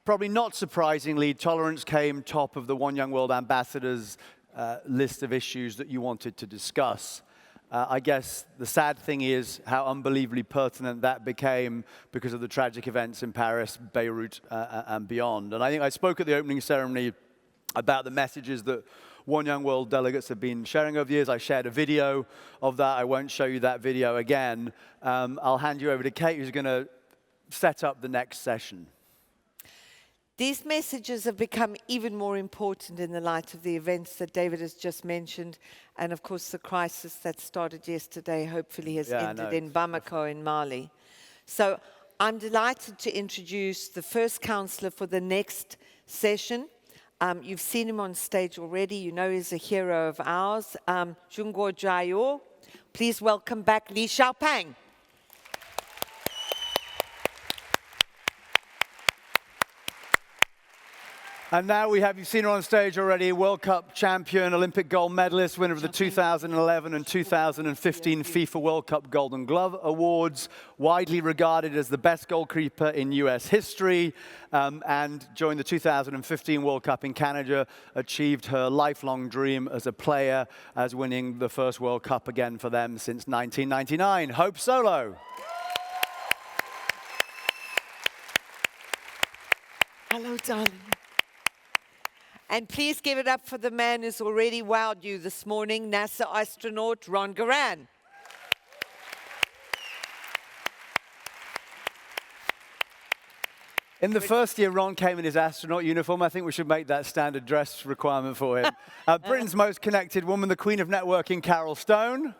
Probably not surprisingly, tolerance came top of the One Young World Ambassador's list of issues that you wanted to discuss. I guess the sad thing is how unbelievably pertinent that became because of the tragic events in Paris, Beirut, and beyond. And I think I spoke at the opening ceremony about the messages that One Young World delegates have been sharing over the years. I shared a video of that. I won't show you that video again. I'll hand you over to Kate, who's going to set up the next session. These messages have become even more important in the light of the events that David has just mentioned, and of course the crisis that started yesterday hopefully has ended in Bamako in Mali. So I'm delighted to introduce the first counsellor for the next session. You've seen him on stage already. You know he's a hero of ours. Junguo Jiao. Please welcome back Li Xiaopeng. And now we have, you've seen her on stage already, World Cup champion, Olympic gold medalist, winner of the 2011 and 2015 FIFA World Cup Golden Glove Awards, widely regarded as the best goalkeeper in US history, and during the 2015 World Cup in Canada, achieved her lifelong dream as a player, as winning the first World Cup again for them since 1999. Hope Solo. Hello, darling. And please give it up for the man who's already wowed you this morning, NASA astronaut Garan. In the first year Ron came in his astronaut uniform, I think we should make that standard dress requirement for him. Britain's most connected woman, the queen of networking, Carole Stone.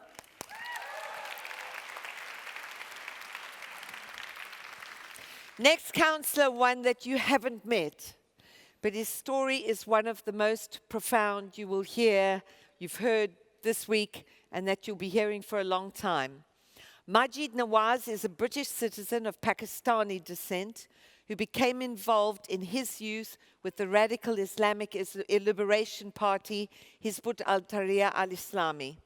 Next counsellor, one that you haven't met. But his story is one of the most profound you will hear, you've heard this week, and that you'll be hearing for a long time. Maajid Nawaz is a British citizen of Pakistani descent who became involved in his youth with the radical Islamic Liberation Party, Hizb ut-Tahrir al-Islami,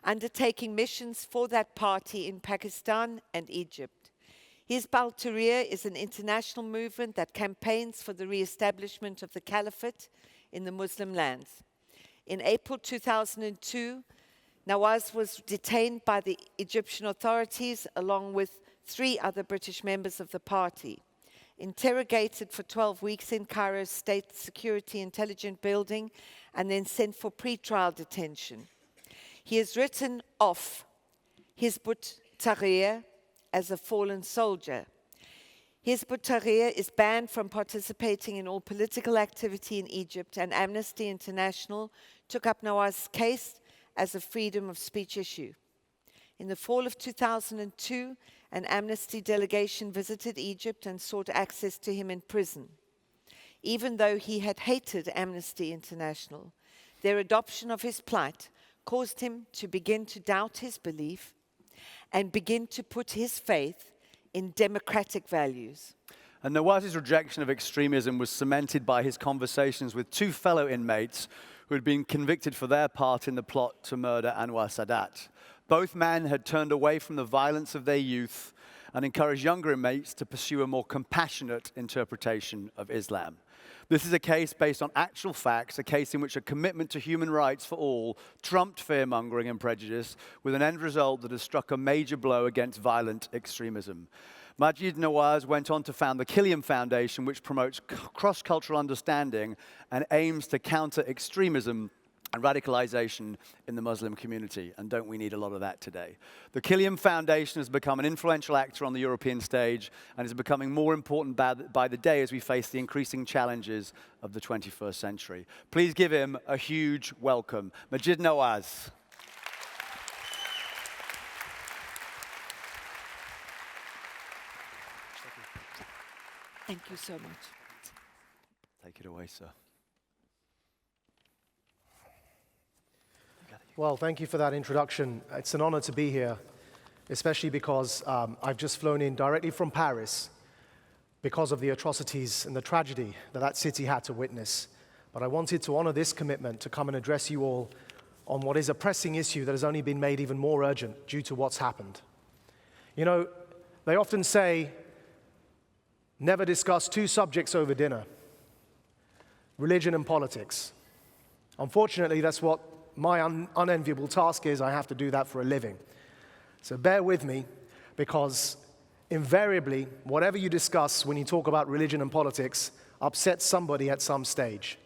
undertaking missions for that party in Pakistan and Egypt. Hizb ut-Tahrir is an international movement that campaigns for the re-establishment of the caliphate in the Muslim lands. In April 2002, Nawaz was detained by the Egyptian authorities along with 3 other British members of the party, interrogated for 12 weeks in Cairo's State Security Intelligence Building, and then sent for pre-trial detention. He has written off Hizb ut-Tahrir as a fallen soldier. Hizb ut-Tahrir is banned from participating in all political activity in Egypt, and Amnesty International took up Nawaz's case as a freedom of speech issue. In the fall of 2002, an Amnesty delegation visited Egypt and sought access to him in prison. Even though he had hated Amnesty International, their adoption of his plight caused him to begin to doubt his belief and begin to put his faith in democratic values. And Nawaz's rejection of extremism was cemented by his conversations with 2 fellow inmates who had been convicted for their part in the plot to murder Anwar Sadat. Both men had turned away from the violence of their youth and encouraged younger inmates to pursue a more compassionate interpretation of Islam. This is a case based on actual facts, a case in which a commitment to human rights for all trumped fear-mongering and prejudice, with an end result that has struck a major blow against violent extremism. Maajid Nawaz went on to found the Quilliam Foundation, which promotes cross-cultural understanding and aims to counter extremism and radicalization in the Muslim community. And don't we need a lot of that today? The Quilliam Foundation has become an influential actor on the European stage and is becoming more important by the day as we face the increasing challenges of the 21st century. Please give him a huge welcome. Maajid Nawaz. Thank you so much. Take it away, sir. Well, thank you for that introduction. It's an honor to be here, especially because I've just flown in directly from Paris because of the atrocities and the tragedy that that city had to witness. But I wanted to honor this commitment to come and address you all on what is a pressing issue that has only been made even more urgent due to what's happened. You know, they often say, never discuss two subjects over dinner: religion and politics. Unfortunately, that's what my unenviable task is. I have to do that for a living. So bear with me, because invariably, whatever you discuss when you talk about religion and politics upsets somebody at some stage.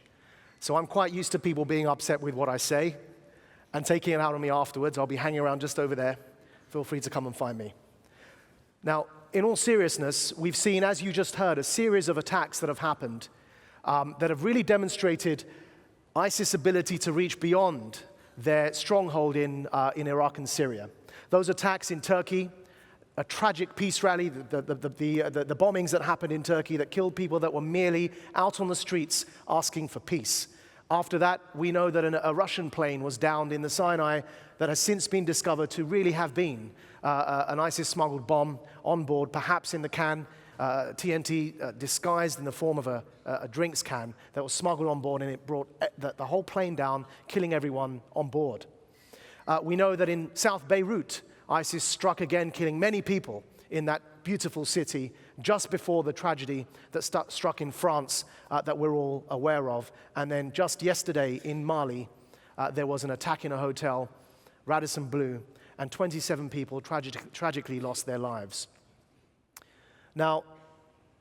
So I'm quite used to people being upset with what I say and taking it out on me afterwards. I'll be hanging around just over there. Feel free to come and find me. Now, in all seriousness, we've seen, as you just heard, a series of attacks that have happened that have really demonstrated ISIS' ability to reach beyond their stronghold in Iraq and Syria. Those attacks in Turkey, a tragic peace rally, the bombings that happened in Turkey that killed people that were merely out on the streets asking for peace. After that, we know that a Russian plane was downed in the Sinai that has since been discovered to really have been an ISIS-smuggled bomb on board, perhaps in the can, TNT disguised in the form of a drinks can that was smuggled on board, and it brought the whole plane down, killing everyone on board. We know that in South Beirut, ISIS struck again, killing many people in that beautiful city just before the tragedy that struck in France that we're all aware of. And then just yesterday in Mali, there was an attack in a hotel, Radisson Blu, and 27 people tragically lost their lives. Now,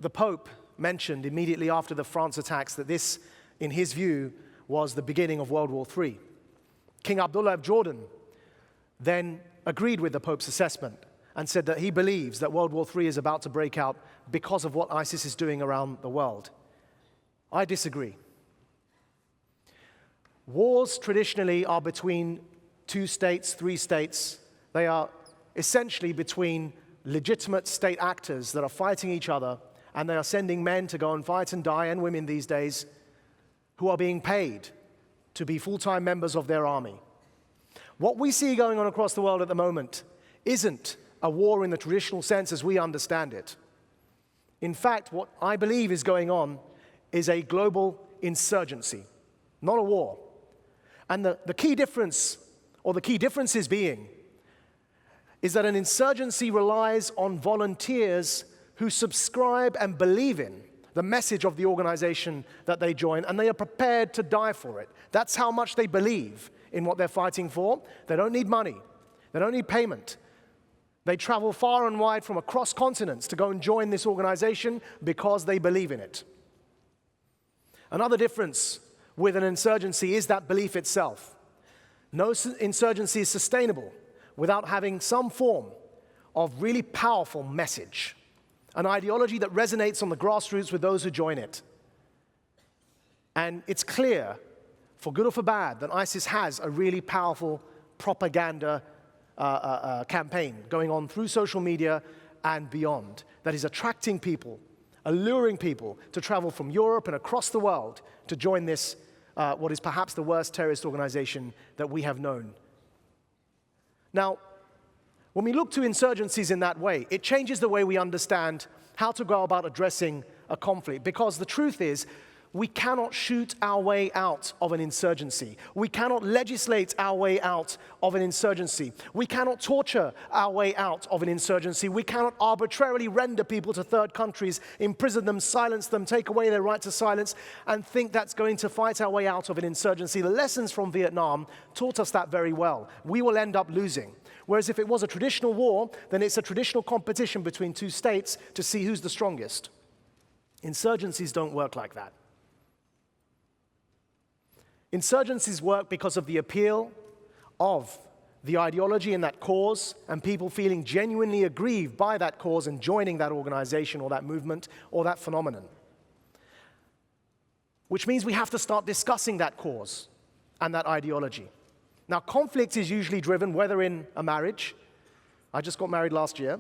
the Pope mentioned immediately after the France attacks that this, in his view, was the beginning of World War III. King Abdullah of Jordan then agreed with the Pope's assessment and said that he believes that World War III is about to break out because of what ISIS is doing around the world. I disagree. Wars traditionally are between 2 states, 3 states. They are essentially between legitimate state actors that are fighting each other, and they are sending men to go and fight and die, and women these days, who are being paid to be full-time members of their army. What we see going on across the world at the moment isn't a war in the traditional sense as we understand it. In fact, what I believe is going on is a global insurgency, not a war. And the key difference, or the key differences being, is that an insurgency relies on volunteers who subscribe and believe in the message of the organization that they join, and they are prepared to die for it. That's how much they believe in what they're fighting for. They don't need money. They don't need payment. They travel far and wide from across continents to go and join this organization because they believe in it. Another difference with an insurgency is that belief itself. No insurgency is sustainable without having some form of really powerful message, an ideology that resonates on the grassroots with those who join it. And it's clear, for good or for bad, that ISIS has a really powerful propaganda campaign going on through social media and beyond that is attracting people, alluring people to travel from Europe and across the world to join this, what is perhaps the worst terrorist organization that we have known. Now, when we look to insurgencies in that way, it changes the way we understand how to go about addressing a conflict, because the truth is, we cannot shoot our way out of an insurgency. We cannot legislate our way out of an insurgency. We cannot torture our way out of an insurgency. We cannot arbitrarily render people to third countries, imprison them, silence them, take away their right to silence, and think that's going to fight our way out of an insurgency. The lessons from Vietnam taught us that very well. We will end up losing. Whereas if it was a traditional war, then it's a traditional competition between 2 states to see who's the strongest. Insurgencies don't work like that. Insurgencies work because of the appeal of the ideology and that cause, and people feeling genuinely aggrieved by that cause and joining that organization or that movement or that phenomenon. Which means we have to start discussing that cause and that ideology. Now, conflict is usually driven, whether in a marriage. I just got married last year.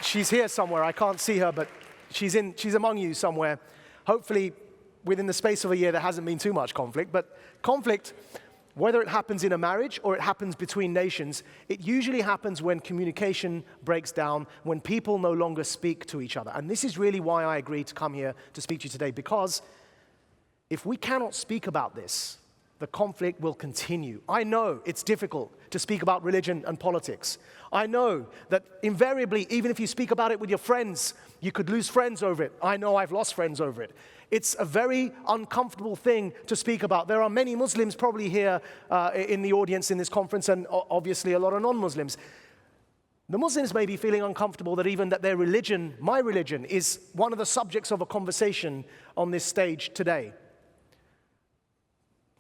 She's here somewhere. I can't see her, but she's among you somewhere. Hopefully, within the space of a year, there hasn't been too much conflict. But conflict, whether it happens in a marriage or it happens between nations, it usually happens when communication breaks down, when people no longer speak to each other. And this is really why I agreed to come here to speak to you today, because if we cannot speak about this, the conflict will continue. I know it's difficult to speak about religion and politics. I know that invariably, even if you speak about it with your friends, you could lose friends over it. I know I've lost friends over it. It's a very uncomfortable thing to speak about. There are many Muslims probably here in the audience in this conference, and obviously a lot of non-Muslims. The Muslims may be feeling uncomfortable that even that their religion, my religion, is one of the subjects of a conversation on this stage today.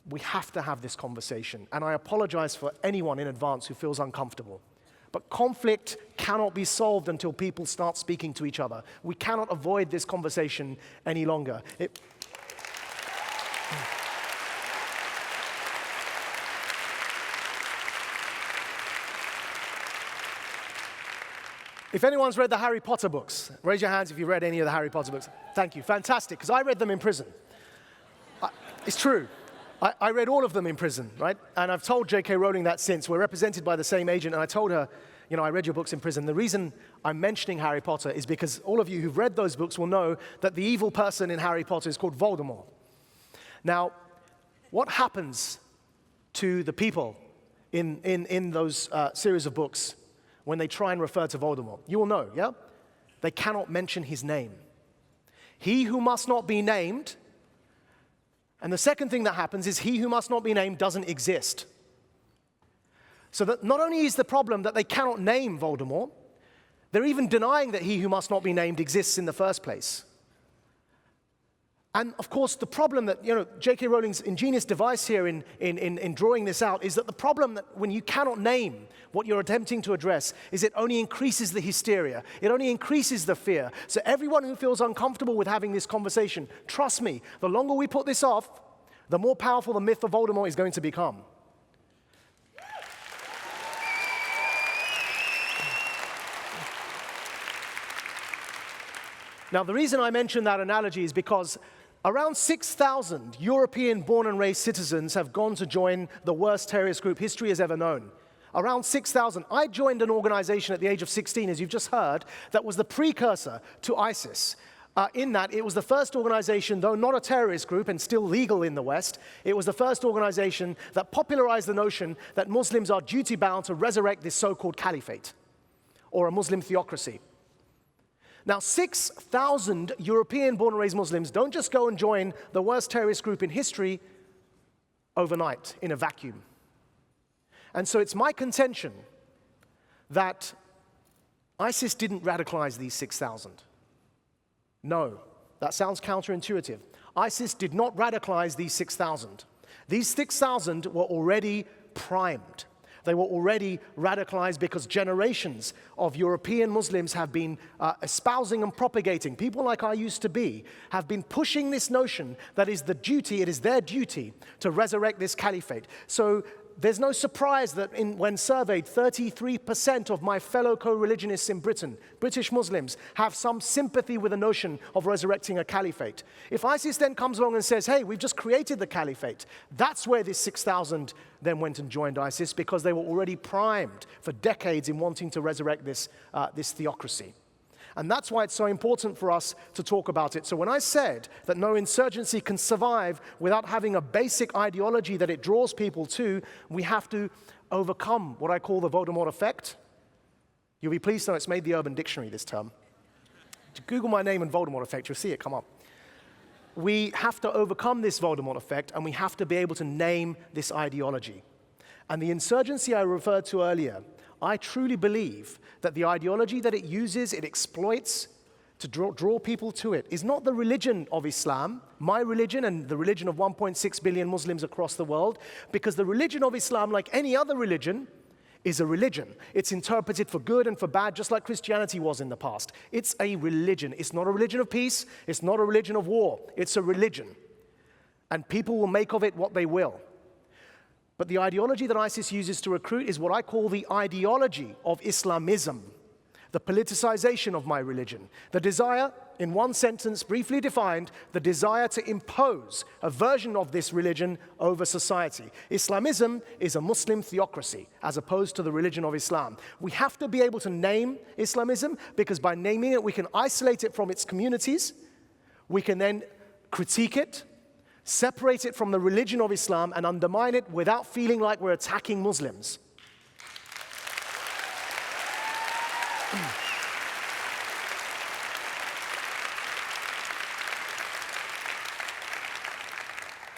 We have to have this conversation, and I apologize for anyone in advance who feels uncomfortable. But conflict cannot be solved until people start speaking to each other. We cannot avoid this conversation any longer. If anyone's read the Harry Potter books, raise your hands if you've read any of the Harry Potter books. Thank you, fantastic, because I read them in prison. It's true. I read all of them in prison, right? And I've told J.K. Rowling that since. We're represented by the same agent, and I told her, you know, I read your books in prison. The reason I'm mentioning Harry Potter is because all of you who've read those books will know that the evil person in Harry Potter is called Voldemort. Now, what happens to the people in those series of books when they try and refer to Voldemort? You will know, yeah? They cannot mention his name. He who must not be named. And the second thing that happens is he who must not be named doesn't exist. So that not only is the problem that they cannot name Voldemort, they're even denying that he who must not be named exists in the first place. And of course, the problem that, you know, J.K. Rowling's ingenious device here in drawing this out is that the problem that when you cannot name what you're attempting to address is it only increases the hysteria. It only increases the fear. So everyone who feels uncomfortable with having this conversation, trust me, the longer we put this off, the more powerful the myth of Voldemort is going to become. Now, the reason I mention that analogy is because around 6,000 European born and raised citizens have gone to join the worst terrorist group history has ever known. Around 6,000. I joined an organization at the age of 16, as you've just heard, that was the precursor to ISIS. In that, it was the first organization, though not a terrorist group and still legal in the West, it was the first organization that popularized the notion that Muslims are duty-bound to resurrect this so-called caliphate, or a Muslim theocracy. Now, 6,000 European born and raised Muslims don't just go and join the worst terrorist group in history overnight, in a vacuum. And so it's my contention that ISIS didn't radicalize these 6,000. No, that sounds counterintuitive. ISIS did not radicalize these 6,000. These 6,000 were already primed. They were already radicalized because generations of European Muslims have been espousing and propagating, people like I used to be, have been pushing this notion that it is their duty to resurrect this caliphate. So there's no surprise that when surveyed, 33% of my fellow co-religionists in Britain, British Muslims, have some sympathy with the notion of resurrecting a caliphate. If ISIS then comes along and says, hey, we've just created the caliphate, that's where this 6,000 then went and joined ISIS, because they were already primed for decades in wanting to resurrect this theocracy. And that's why it's so important for us to talk about it. So when I said that no insurgency can survive without having a basic ideology that it draws people to, we have to overcome what I call the Voldemort effect. You'll be pleased to know it's made the Urban Dictionary this term. Google my name and Voldemort effect, you'll see it come up. We have to overcome this Voldemort effect, and we have to be able to name this ideology. And the insurgency I referred to earlier, I truly believe that the ideology that it uses, it exploits to draw people to it, is not the religion of Islam, my religion and the religion of 1.6 billion Muslims across the world, because the religion of Islam, like any other religion, is a religion. It's interpreted for good and for bad, just like Christianity was in the past. It's a religion. It's not a religion of peace. It's not a religion of war. It's a religion. And people will make of it what they will. But the ideology that ISIS uses to recruit is what I call the ideology of Islamism, the politicization of my religion. The desire, in one sentence, briefly defined, the desire to impose a version of this religion over society. Islamism is a Muslim theocracy, as opposed to the religion of Islam. We have to be able to name Islamism, because by naming it, we can isolate it from its communities. We can then critique it, separate it from the religion of Islam, and undermine it without feeling like we're attacking Muslims.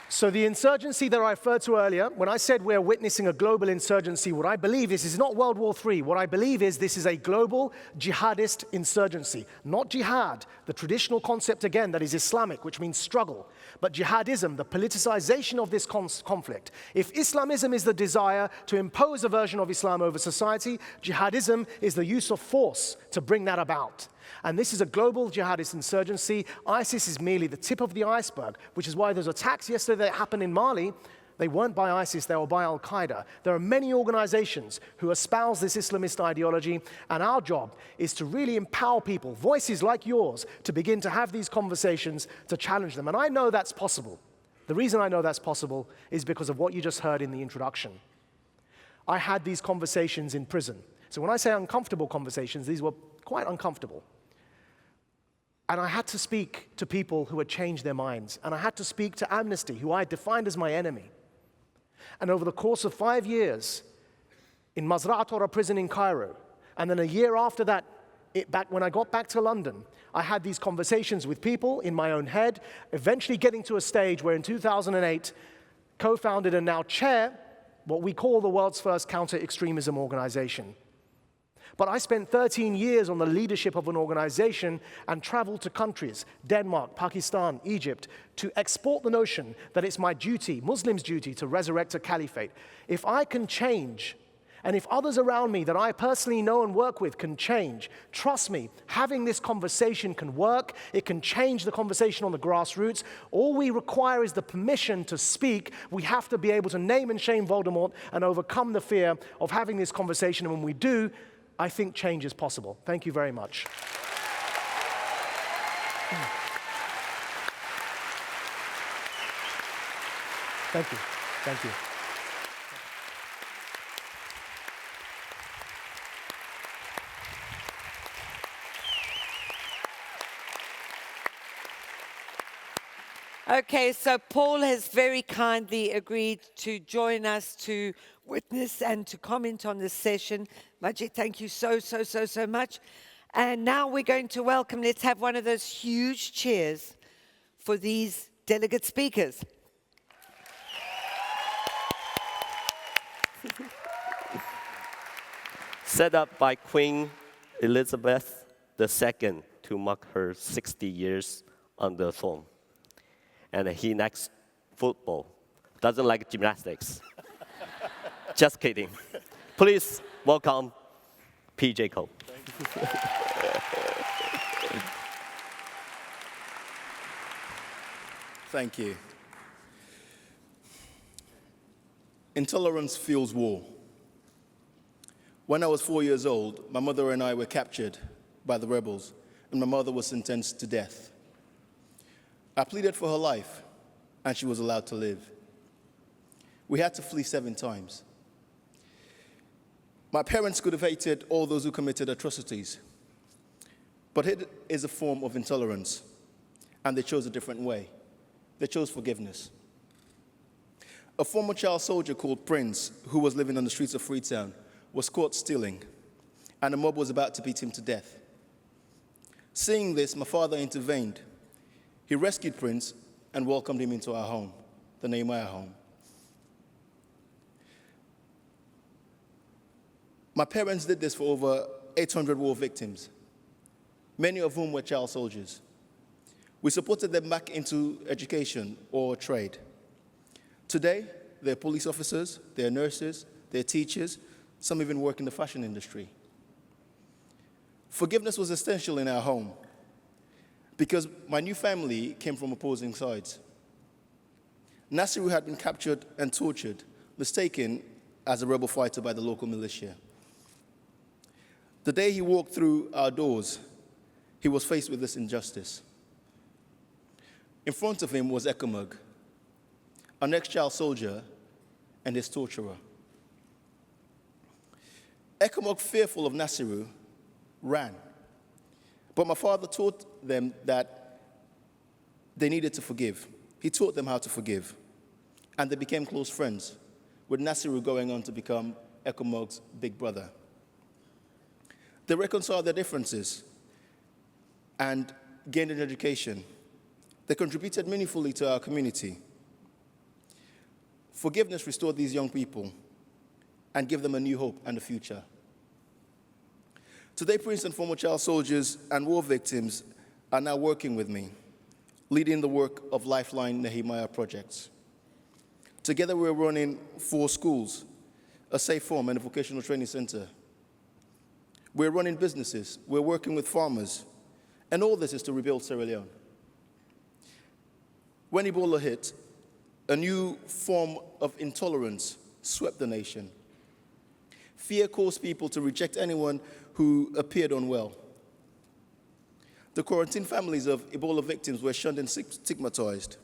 So the insurgency that I referred to earlier, when I said we're witnessing a global insurgency, what I believe is not World War III. What I believe is this is a global jihadist insurgency. Not jihad, the traditional concept again that is Islamic, which means struggle. But jihadism, the politicization of this conflict. If Islamism is the desire to impose a version of Islam over society, jihadism is the use of force to bring that about. And this is a global jihadist insurgency. ISIS is merely the tip of the iceberg, which is why those attacks yesterday that happened in Mali, they weren't by ISIS, they were by Al-Qaeda. There are many organizations who espouse this Islamist ideology, and our job is to really empower people, voices like yours, to begin to have these conversations, to challenge them. And I know that's possible. The reason I know that's possible is because of what you just heard in the introduction. I had these conversations in prison. So when I say uncomfortable conversations, these were quite uncomfortable. And I had to speak to people who had changed their minds. And I had to speak to Amnesty, who I defined as my enemy. And over the course of 5 years, in Mazra'at Ora prison in Cairo, and then a year after that, when I got back to London, I had these conversations with people in my own head, eventually getting to a stage where in 2008, co-founded and now chair what we call the world's first counter-extremism organization. But I spent 13 years on the leadership of an organization and traveled to countries, Denmark, Pakistan, Egypt, to export the notion that it's my duty, Muslims' duty, to resurrect a caliphate. If I can change, and if others around me that I personally know and work with can change, trust me, having this conversation can work. It can change the conversation on the grassroots. All we require is the permission to speak. We have to be able to name and shame Voldemort and overcome the fear of having this conversation. And when we do, I think change is possible. Thank you very much. Thank you. Thank you. Okay, so Paul has very kindly agreed to join us to witness and to comment on this session. Maajid, thank you so much. And now we're going to welcome, let's have one of those huge cheers for these delegate speakers. Set up by Queen Elizabeth II to mark her 60 years on the throne. And he likes football, doesn't like gymnastics. Just kidding. Please welcome PJ Cole. Thank you. Intolerance fuels war. When I was 4 years old, my mother and I were captured by the rebels, and my mother was sentenced to death. I pleaded for her life, and she was allowed to live. We had to flee 7 times. My parents could have hated all those who committed atrocities, but it is a form of intolerance, and they chose a different way. They chose forgiveness. A former child soldier called Prince, who was living on the streets of Freetown, was caught stealing, and the mob was about to beat him to death. Seeing this, my father intervened. He rescued Prince and welcomed him into our home, the Nehemiah home. My parents did this for over 800 war victims, many of whom were child soldiers. We supported them back into education or trade. Today, they're police officers, they're nurses, they're teachers, some even work in the fashion industry. Forgiveness was essential in our home because my new family came from opposing sides. Nasiru had been captured and tortured, mistaken as a rebel fighter by the local militia. The day he walked through our doors, he was faced with this injustice. In front of him was Ekamug, an ex-child soldier and his torturer. Ekamug, fearful of Nasiru, ran. But my father taught them that they needed to forgive. He taught them how to forgive, and they became close friends, with Nasiru going on to become Ekomog's big brother. They reconciled their differences and gained an education. They contributed meaningfully to our community. Forgiveness restored these young people and gave them a new hope and a future. Today, Prince and former child soldiers and war victims are now working with me, leading the work of Lifeline Nehemiah projects. Together, we're running 4 schools, a safe home, and a vocational training center. We're running businesses, we're working with farmers, and all this is to rebuild Sierra Leone. When Ebola hit, a new form of intolerance swept the nation. Fear caused people to reject anyone who appeared unwell. The quarantined families of Ebola victims were shunned and stigmatized.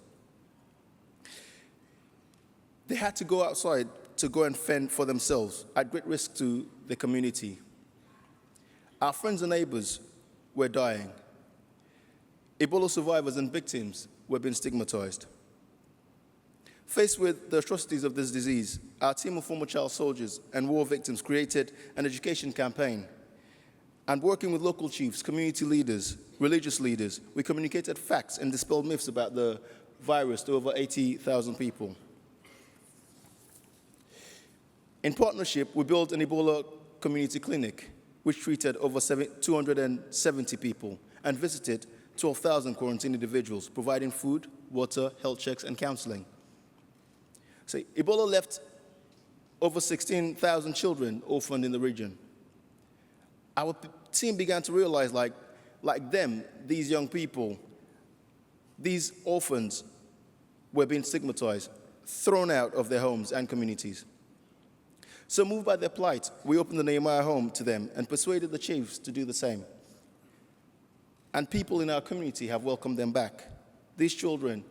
They had to go outside to go and fend for themselves at great risk to the community. Our friends and neighbors were dying. Ebola survivors and victims were being stigmatized. Faced with the atrocities of this disease, our team of former child soldiers and war victims created an education campaign. And working with local chiefs, community leaders, religious leaders, we communicated facts and dispelled myths about the virus to over 80,000 people. In partnership, we built an Ebola community clinic, which treated over 270 people and visited 12,000 quarantined individuals, providing food, water, health checks, and counseling. So Ebola left over 16,000 children orphaned in the region. Our team began to realize, like them, these young people, these orphans were being stigmatized, thrown out of their homes and communities. So moved by their plight, we opened the Nehemiah home to them and persuaded the chiefs to do the same. And people in our community have welcomed them back. These children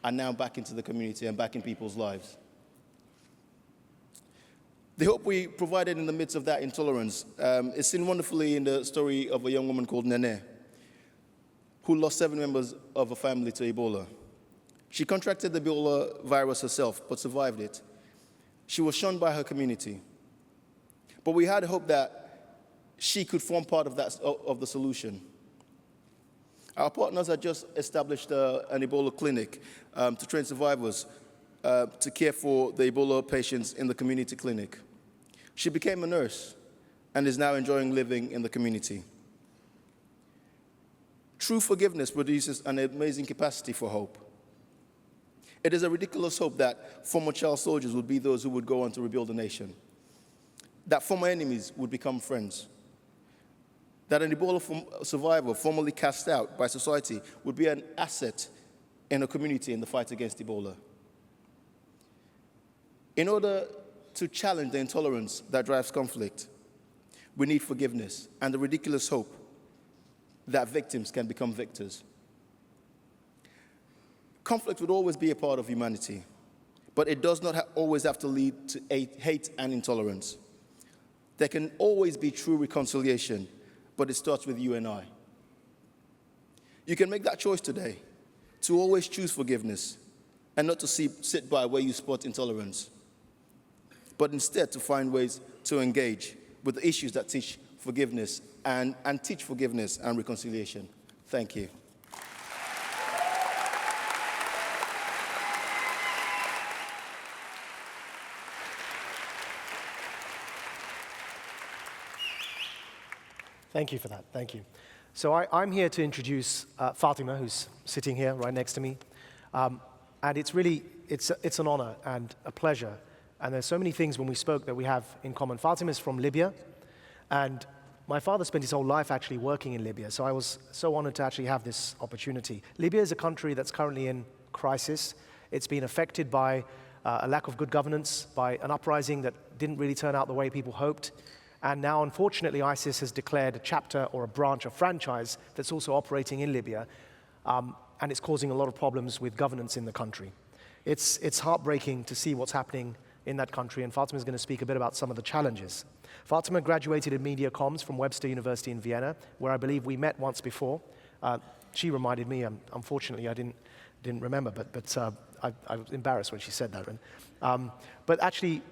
are now back into the community and back in people's lives. The hope we provided in the midst of that intolerance is seen wonderfully in the story of a young woman called Nene, who lost 7 members of a family to Ebola. She contracted the Ebola virus herself, but survived it. She was shunned by her community. But we had hope that she could form part of the solution. Our partners had just established an Ebola clinic to train survivors to care for the Ebola patients in the community clinic. She became a nurse and is now enjoying living in the community. True forgiveness produces an amazing capacity for hope. It is a ridiculous hope that former child soldiers would be those who would go on to rebuild a nation, that former enemies would become friends, that an Ebola survivor formerly cast out by society would be an asset in a community in the fight against Ebola. In order to challenge the intolerance that drives conflict, we need forgiveness and the ridiculous hope that victims can become victors. Conflict would always be a part of humanity, but it does not always have to lead to hate and intolerance. There can always be true reconciliation, but it starts with you and I. You can make that choice today to always choose forgiveness and not to sit by where you spot intolerance, but instead to find ways to engage with the issues that teach forgiveness and teach forgiveness and reconciliation. Thank you. Thank you for that. Thank you. So I'm here to introduce Fatima, who's sitting here right next to me. And it's an honor and a pleasure. And there's so many things when we spoke that we have in common. Fatima is from Libya. And my father spent his whole life actually working in Libya. So I was so honored to actually have this opportunity. Libya is a country that's currently in crisis. It's been affected by a lack of good governance, by an uprising that didn't really turn out the way people hoped. And now, unfortunately, ISIS has declared a chapter or a branch, a franchise that's also operating in Libya, and it's causing a lot of problems with governance in the country. It's heartbreaking to see what's happening in that country, and Fatima is going to speak a bit about some of the challenges. Fatima graduated in media comms from Webster University in Vienna, where I believe we met once before. She reminded me, unfortunately, I didn't didn't remember, but I was embarrassed when she said that. But actually,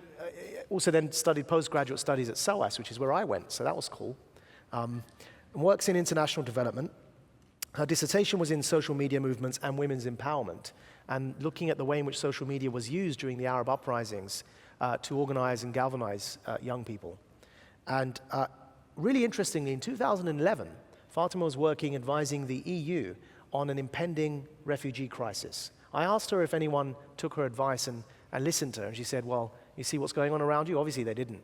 also then studied postgraduate studies at SOAS, which is where I went, so that was cool. And works in international development. Her dissertation was in social media movements and women's empowerment, and looking at the way in which social media was used during the Arab uprisings to organize and galvanize young people. And really interestingly, in 2011, Fatima was working advising the EU on an impending refugee crisis. I asked her if anyone took her advice and listened to her, and she said, well, you see what's going on around you? Obviously they didn't.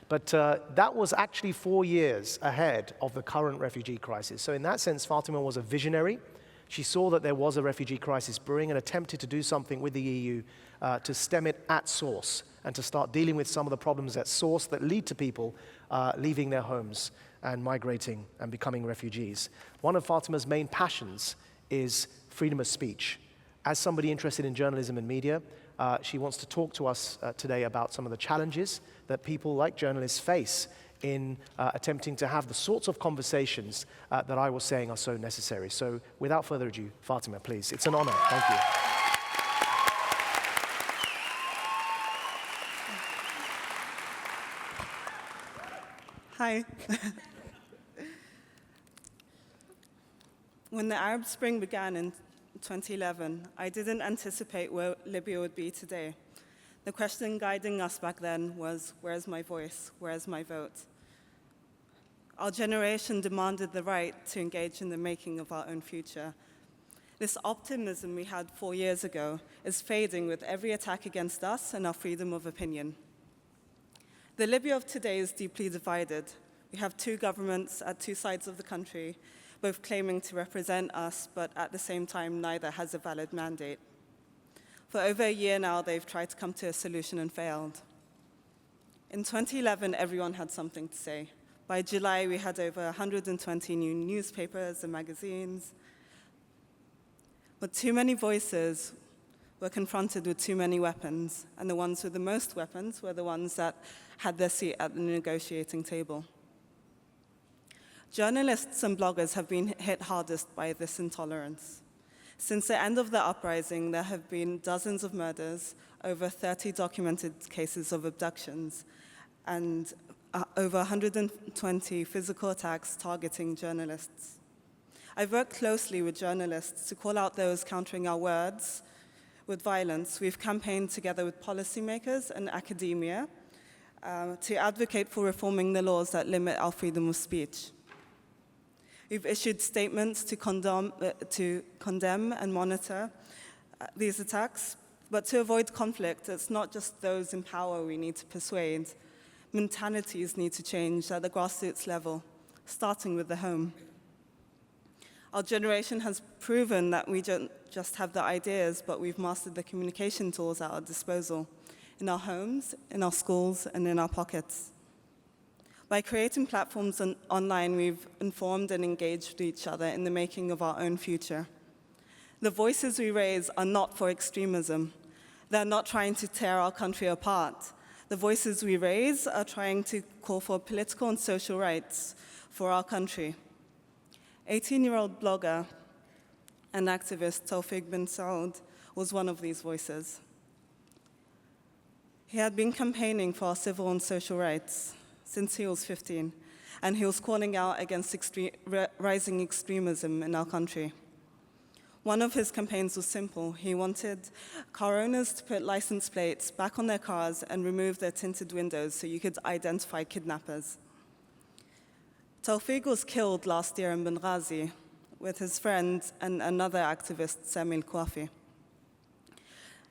But that was actually 4 years ahead of the current refugee crisis. So in that sense, Fatima was a visionary. She saw that there was a refugee crisis brewing and attempted to do something with the EU to stem it at source and to start dealing with some of the problems at source that lead to people leaving their homes and migrating and becoming refugees. One of Fatima's main passions is freedom of speech. As somebody interested in journalism and media, she wants to talk to us today about some of the challenges that people like journalists face in attempting to have the sorts of conversations that I was saying are so necessary. So without further ado, Fatima, please. It's an honor. Thank you. Hi. When the Arab Spring began in 2011, I didn't anticipate where Libya would be today. The question guiding us back then was, where's my voice? Where's my vote? Our generation demanded the right to engage in the making of our own future. This optimism we had 4 years ago is fading with every attack against us and our freedom of opinion. The Libya of today is deeply divided. We have two governments at two sides of the country, both claiming to represent us, but at the same time, neither has a valid mandate. For over a year now, they've tried to come to a solution and failed. In 2011, everyone had something to say. By July, we had over 120 new newspapers and magazines. But too many voices were confronted with too many weapons, and the ones with the most weapons were the ones that had their seat at the negotiating table. Journalists and bloggers have been hit hardest by this intolerance. Since the end of the uprising, there have been dozens of murders, over 30 documented cases of abductions, and over 120 physical attacks targeting journalists. I've worked closely with journalists to call out those countering our words with violence. We've campaigned together with policymakers and academia to advocate for reforming the laws that limit our freedom of speech. We've issued statements to condemn and monitor these attacks, but to avoid conflict, it's not just those in power we need to persuade. Mentalities need to change at the grassroots level, starting with the home. Our generation has proven that we don't just have the ideas, but we've mastered the communication tools at our disposal, in our homes, in our schools, and in our pockets. By creating platforms online, we've informed and engaged with each other in the making of our own future. The voices we raise are not for extremism. They're not trying to tear our country apart. The voices we raise are trying to call for political and social rights for our country. 18-year-old blogger and activist Taufeeq bin Saud was one of these voices. He had been campaigning for our civil and social rights since he was 15, and he was calling out against rising extremism in our country. One of his campaigns was simple. He wanted car owners to put license plates back on their cars and remove their tinted windows so you could identify kidnappers. Taufeeq was killed last year in Benghazi with his friend and another activist, Sami al-Kwafi.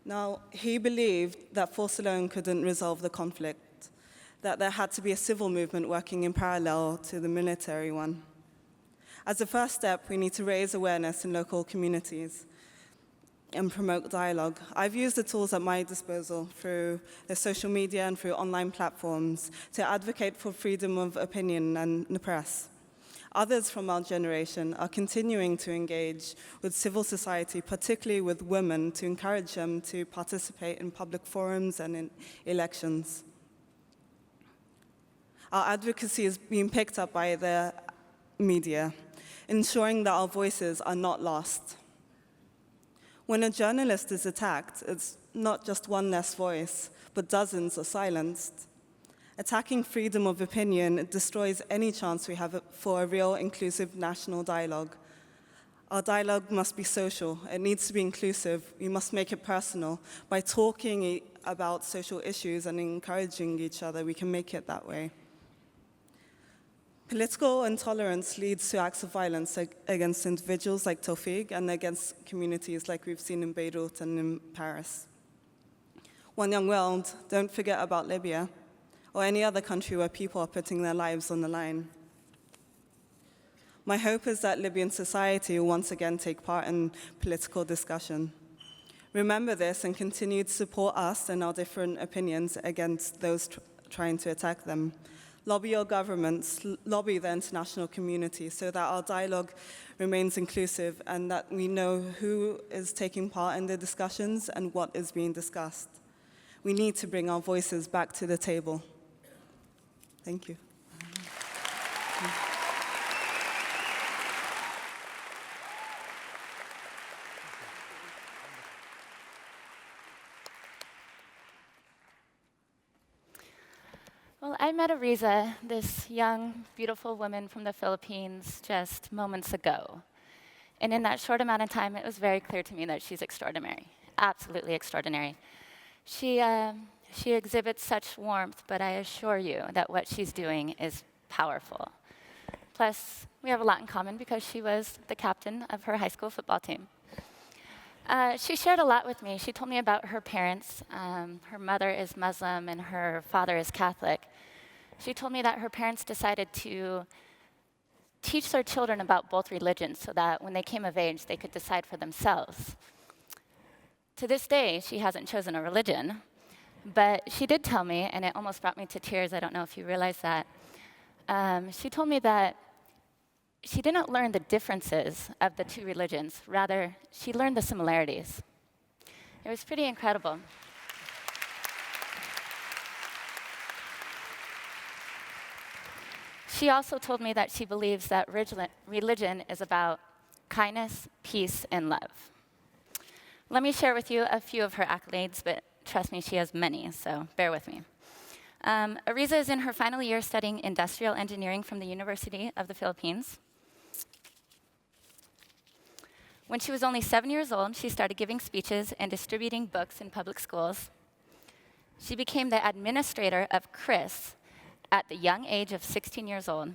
Now, he believed that force alone couldn't resolve the conflict, that there had to be a civil movement working in parallel to the military one. As a first step, we need to raise awareness in local communities and promote dialogue. I've used the tools at my disposal through the social media and through online platforms to advocate for freedom of opinion and the press. Others from our generation are continuing to engage with civil society, particularly with women, to encourage them to participate in public forums and in elections. Our advocacy is being picked up by the media, ensuring that our voices are not lost. When a journalist is attacked, it's not just one less voice, but dozens are silenced. Attacking freedom of opinion destroys any chance we have for a real inclusive national dialogue. Our dialogue must be social. It needs to be inclusive. We must make it personal. By talking about social issues and encouraging each other, we can make it that way. Political intolerance leads to acts of violence against individuals like Tawfiq and against communities like we've seen in Beirut and in Paris. One young world, don't forget about Libya or any other country where people are putting their lives on the line. My hope is that Libyan society will once again take part in political discussion. Remember this and continue to support us and our different opinions against those trying to attack them. Lobby your governments, lobby the international community so that our dialogue remains inclusive and that we know who is taking part in the discussions and what is being discussed. We need to bring our voices back to the table. Thank you. Well, I met Ariza, this young, beautiful woman from the Philippines, just moments ago. And in that short amount of time, it was very clear to me that she's extraordinary, absolutely extraordinary. She exhibits such warmth, but I assure you that what she's doing is powerful. Plus, we have a lot in common because she was the captain of her high school football team. She shared a lot with me. She told me about her parents. Her mother is Muslim and her father is Catholic. She told me that her parents decided to teach their children about both religions so that when they came of age, they could decide for themselves. To this day, she hasn't chosen a religion, but she did tell me, and it almost brought me to tears, I don't know if you realize that, she told me that she didn't learn the differences of the two religions. Rather, she learned the similarities. It was pretty incredible. She also told me that she believes that religion is about kindness, peace, and love. Let me share with you a few of her accolades, but trust me, she has many, so bear with me. Ariza is in her final year studying industrial engineering from the University of the Philippines. When she was only 7 years old, she started giving speeches and distributing books in public schools. She became the administrator of CHRIS at the young age of 16 years old.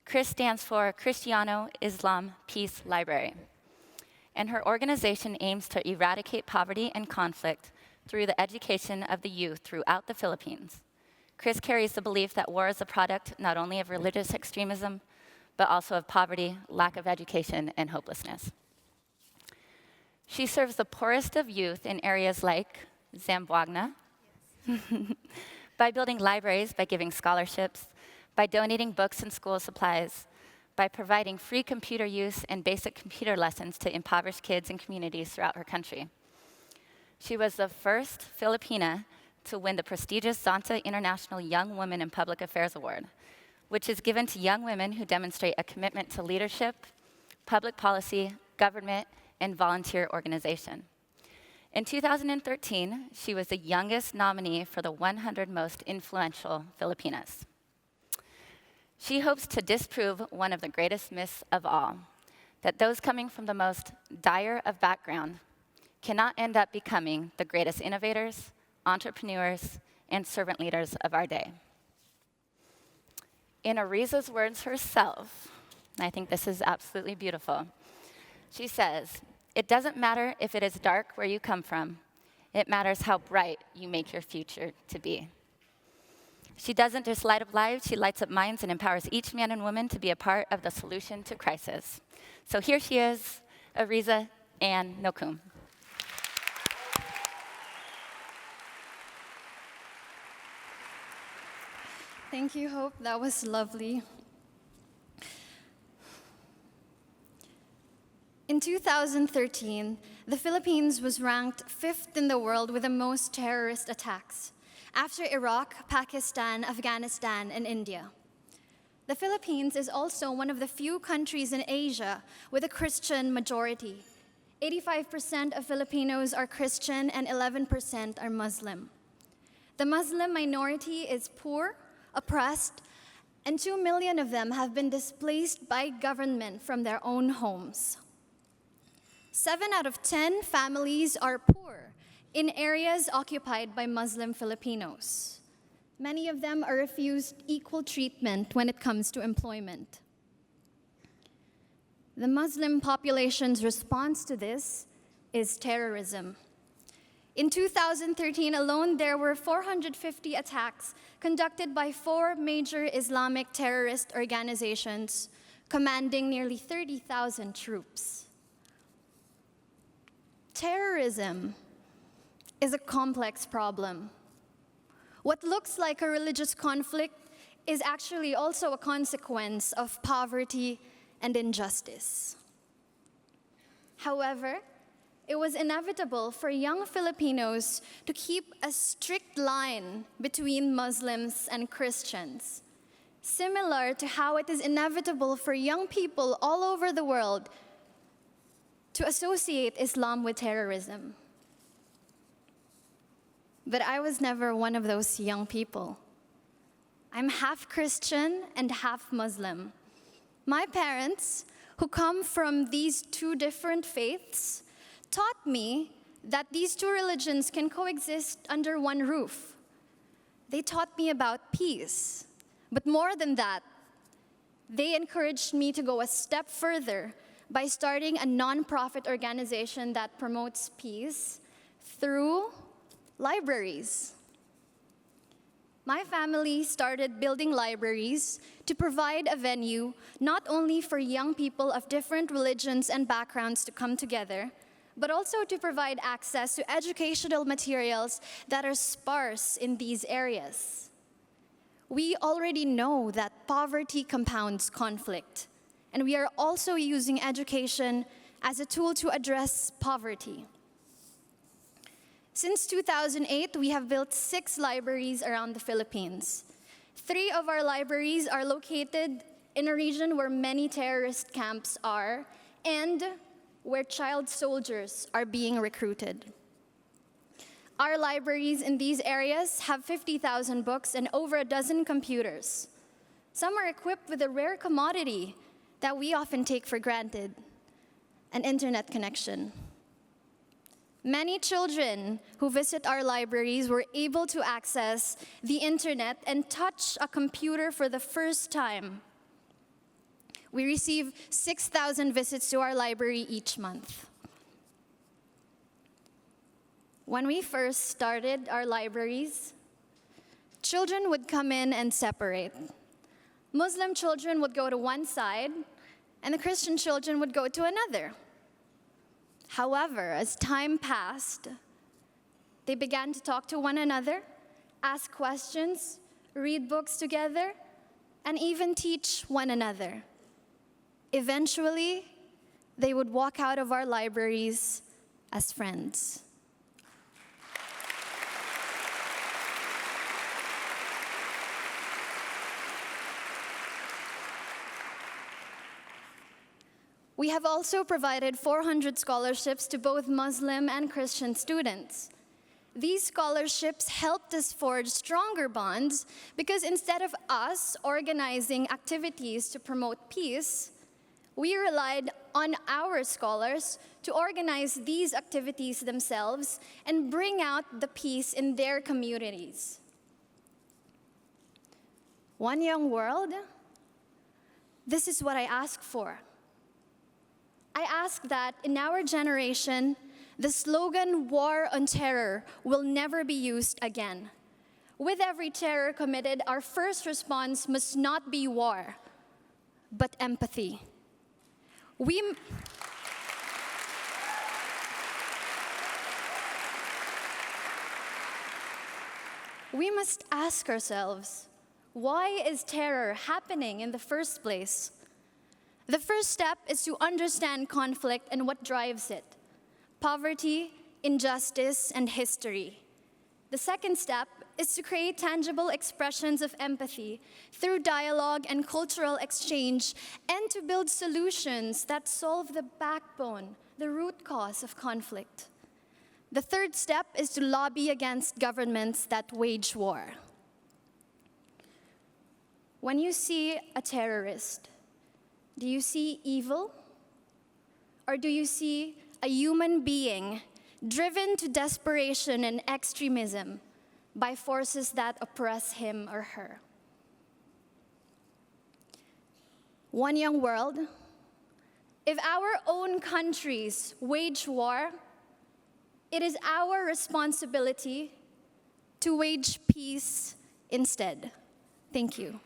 CHRIS stands for Cristiano Islam Peace Library. And her organization aims to eradicate poverty and conflict through the education of the youth throughout the Philippines. CHRIS carries the belief that war is a product not only of religious extremism, but also of poverty, lack of education, and hopelessness. She serves the poorest of youth in areas like Zamboanga, by building libraries, by giving scholarships, by donating books and school supplies, by providing free computer use and basic computer lessons to impoverished kids and communities throughout her country. She was the first Filipina to win the prestigious Zonta International Young Woman in Public Affairs Award, which is given to young women who demonstrate a commitment to leadership, public policy, government, and volunteer organization. In 2013, she was the youngest nominee for the 100 most influential Filipinas. She hopes to disprove one of the greatest myths of all, that those coming from the most dire of background cannot end up becoming the greatest innovators, entrepreneurs, and servant leaders of our day. In Ariza's words herself, and I think this is absolutely beautiful, she says, "It doesn't matter if it is dark where you come from. It matters how bright you make your future to be." She doesn't just light up lives, she lights up minds and empowers each man and woman to be a part of the solution to crisis. So here she is, Ariza Ann Nokum. Thank you, Hope. That was lovely. In 2013, the Philippines was ranked 5th in the world with the most terrorist attacks, after Iraq, Pakistan, Afghanistan, and India. The Philippines is also one of the few countries in Asia with a Christian majority. 85% of Filipinos are Christian and 11% are Muslim. The Muslim minority is poor, oppressed, and 2 million of them have been displaced by government from their own homes. 7 out of 10 families are poor in areas occupied by Muslim Filipinos. Many of them are refused equal treatment when it comes to employment. The Muslim population's response to this is terrorism. In 2013 alone, there were 450 attacks conducted by 4 major Islamic terrorist organizations, commanding nearly 30,000 troops. Terrorism is a complex problem. What looks like a religious conflict is actually also a consequence of poverty and injustice. However, it was inevitable for young Filipinos to keep a strict line between Muslims and Christians, similar to how it is inevitable for young people all over the world to associate Islam with terrorism. But I was never one of those young people. I'm half Christian and half Muslim. My parents, who come from these 2 different faiths, taught me that these 2 religions can coexist under one roof. They taught me about peace. But more than that, they encouraged me to go a step further by starting a nonprofit organization that promotes peace through libraries. My family started building libraries to provide a venue not only for young people of different religions and backgrounds to come together, but also to provide access to educational materials that are sparse in these areas. We already know that poverty compounds conflict, and we are also using education as a tool to address poverty. Since 2008, we have built 6 libraries around the Philippines. 3 of our libraries are located in a region where many terrorist camps are and where child soldiers are being recruited. Our libraries in these areas have 50,000 books and over a dozen computers. Some are equipped with a rare commodity that we often take for granted, an internet connection. Many children who visit our libraries were able to access the internet and touch a computer for the first time. We receive 6,000 visits to our library each month. When we first started our libraries, children would come in and separate. Muslim children would go to one side, and the Christian children would go to another. However, as time passed, they began to talk to one another, ask questions, read books together, and even teach one another. Eventually, they would walk out of our libraries as friends. We have also provided 400 scholarships to both Muslim and Christian students. These scholarships helped us forge stronger bonds because instead of us organizing activities to promote peace, we relied on our scholars to organize these activities themselves and bring out the peace in their communities. One young world, this is what I ask for. I ask that in our generation, the slogan "War on Terror" will never be used again. With every terror committed, our first response must not be war, but empathy. We must ask ourselves, why is terror happening in the first place? The first step is to understand conflict and what drives it: poverty, injustice, and history. The second step is to create tangible expressions of empathy through dialogue and cultural exchange, and to build solutions that solve the backbone, the root cause of conflict. The third step is to lobby against governments that wage war. When you see a terrorist, do you see evil? Or do you see a human being driven to desperation and extremism by forces that oppress him or her? One young world, if our own countries wage war, it is our responsibility to wage peace instead. Thank you.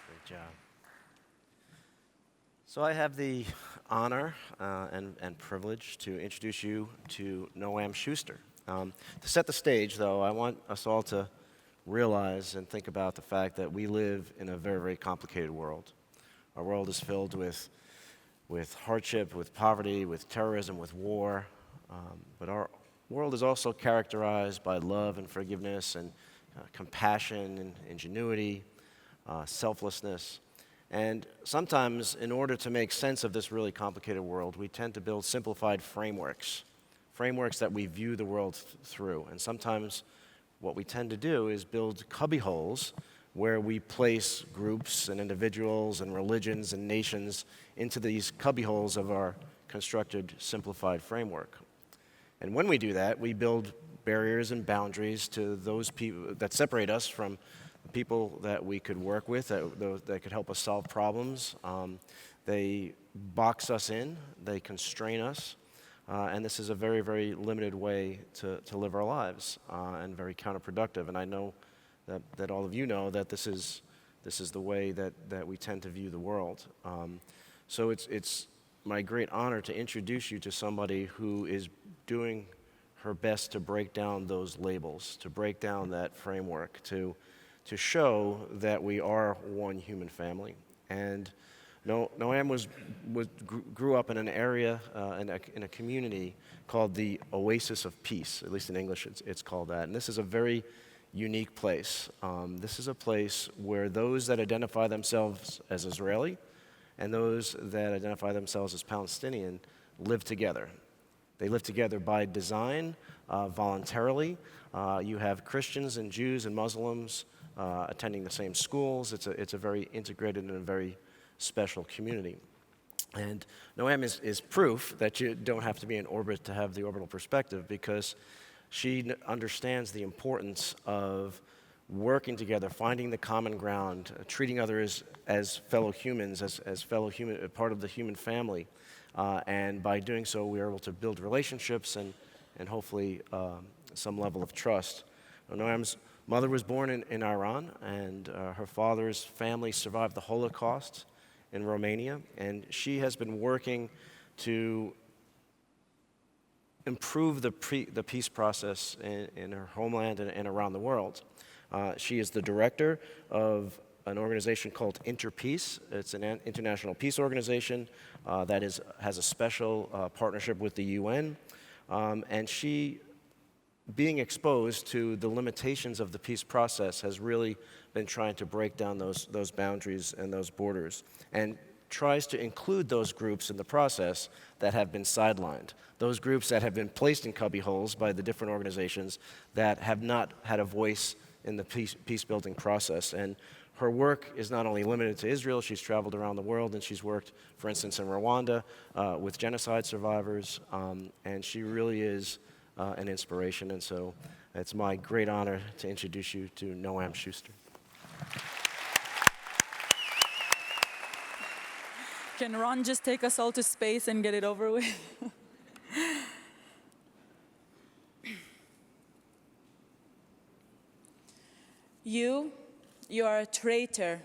Great job. So I have the honor and privilege to introduce you to Noam Schuster. To set the stage, though, I want us all to realize and think about the fact that we live in a very, very complicated world. Our world is filled with hardship, with poverty, with terrorism, with war. But our world is also characterized by love and forgiveness and compassion and ingenuity, selflessness. And sometimes, in order to make sense of this really complicated world, we tend to build simplified frameworks that we view the world through. And sometimes what we tend to do is build cubbyholes where we place groups and individuals and religions and nations into these cubbyholes of our constructed, simplified framework. And when we do that, we build barriers and boundaries to those people that separate us from people that we could work with, that could help us solve problems. They box us in, they constrain us, and this is a very, very limited way to live our lives, and very counterproductive. And I know that all of you know that this is the way that we tend to view the world. So it's my great honor to introduce you to somebody who is doing her best to break down those labels, to break down that framework, to show that we are one human family. And Noam grew up in an area, in a community called the Oasis of Peace. At least in English it's called that. And this is a very unique place. This is a place where those that identify themselves as Israeli and those that identify themselves as Palestinian live together. They live together by design, voluntarily. You have Christians and Jews and Muslims attending the same schools. It's a very integrated and a very special community. And Noam is proof that you don't have to be in orbit to have the orbital perspective, because she understands the importance of working together, finding the common ground, treating others as fellow humans, as part of the human family. And by doing so, we are able to build relationships and hopefully some level of trust. Noam's mother was born in Iran, and her father's family survived the Holocaust in Romania, and she has been working to improve the peace process in her homeland and around the world. She is the director of an organization called Interpeace. It's an international peace organization that has a special partnership with the UN, and she, being exposed to the limitations of the peace process, has really been trying to break down those boundaries and those borders, and tries to include those groups in the process that have been sidelined, those groups that have been placed in cubbyholes by the different organizations that have not had a voice in the peace-building process. And her work is not only limited to Israel. She's traveled around the world, and she's worked, for instance, in Rwanda with genocide survivors, and she really is an inspiration. And so it's my great honor to introduce you to Noam Schuster. Can Ron just take us all to space and get it over with? You are a traitor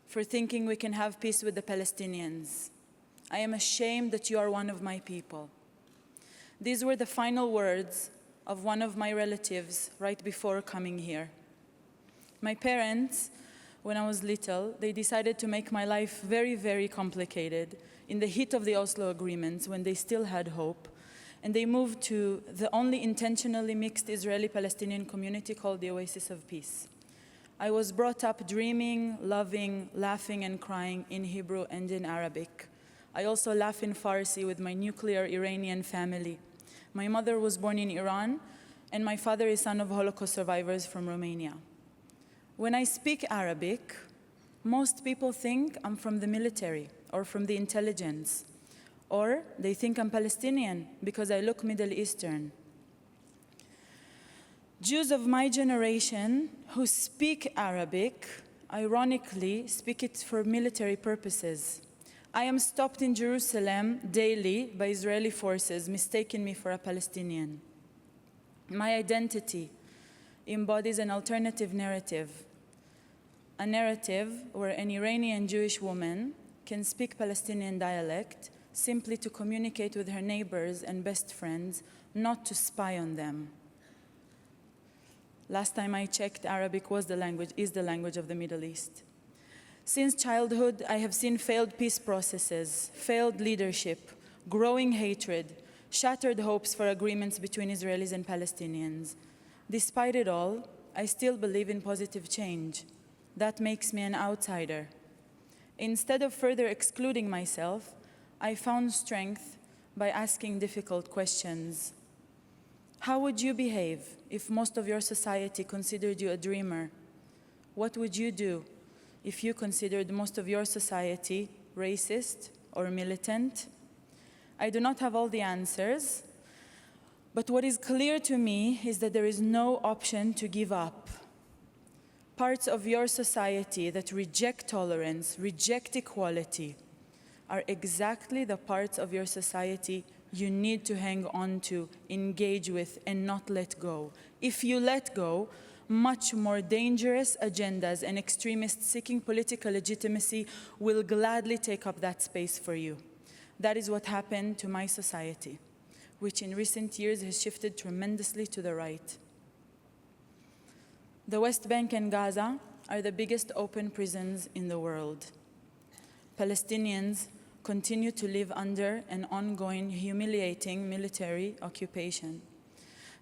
for thinking we can have peace with the Palestinians. I am ashamed that you are one of my people. These were the final words of one of my relatives right before coming here. My parents when I was little, they decided to make my life very, very complicated in the heat of the Oslo agreements when they still had hope. And they moved to the only intentionally mixed Israeli-Palestinian community called the Oasis of Peace. I was brought up dreaming, loving, laughing and crying in Hebrew and in Arabic. I also laugh in Farsi with my nuclear Iranian family. My mother was born in Iran, and my father is son of Holocaust survivors from Romania. When I speak Arabic, most people think I'm from the military or from the intelligence, or they think I'm Palestinian because I look Middle Eastern. Jews of my generation who speak Arabic, ironically, speak it for military purposes. I am stopped in Jerusalem daily by Israeli forces, mistaking me for a Palestinian. My identity embodies an alternative narrative, a narrative where an Iranian Jewish woman can speak Palestinian dialect simply to communicate with her neighbors and best friends, not to spy on them. Last time I checked, Arabic is the language of the Middle East. Since childhood, I have seen failed peace processes, failed leadership, growing hatred, shattered hopes for agreements between Israelis and Palestinians. Despite it all, I still believe in positive change. That makes me an outsider. Instead of further excluding myself, I found strength by asking difficult questions. How would you behave if most of your society considered you a dreamer? What would you do if you considered most of your society racist or militant? I do not have all the answers, but what is clear to me is that there is no option to give up. Parts of your society that reject tolerance, reject equality, are exactly the parts of your society you need to hang on to, engage with, and not let go. If you let go, much more dangerous agendas and extremists seeking political legitimacy will gladly take up that space for you. That is what happened to my society, which in recent years has shifted tremendously to the right. The West Bank and Gaza are the biggest open prisons in the world. Palestinians continue to live under an ongoing, humiliating military occupation.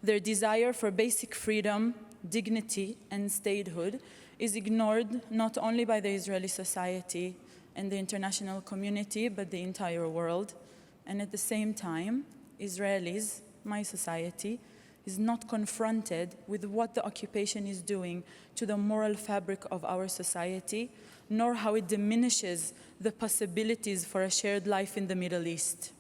Their desire for basic freedom, dignity, and statehood is ignored not only by the Israeli society and the international community, but the entire world. And at the same time, Israelis, my society, is not confronted with what the occupation is doing to the moral fabric of our society, nor how it diminishes the possibilities for a shared life in the Middle East.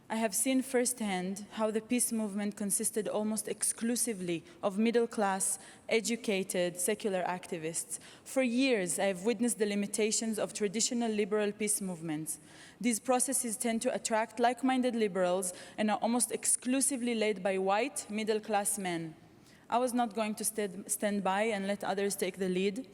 I have seen firsthand how the peace movement consisted almost exclusively of middle-class, educated, secular activists. For years, I have witnessed the limitations of traditional liberal peace movements. These processes tend to attract like-minded liberals and are almost exclusively led by white, middle-class men. I was not going to stand by and let others take the lead.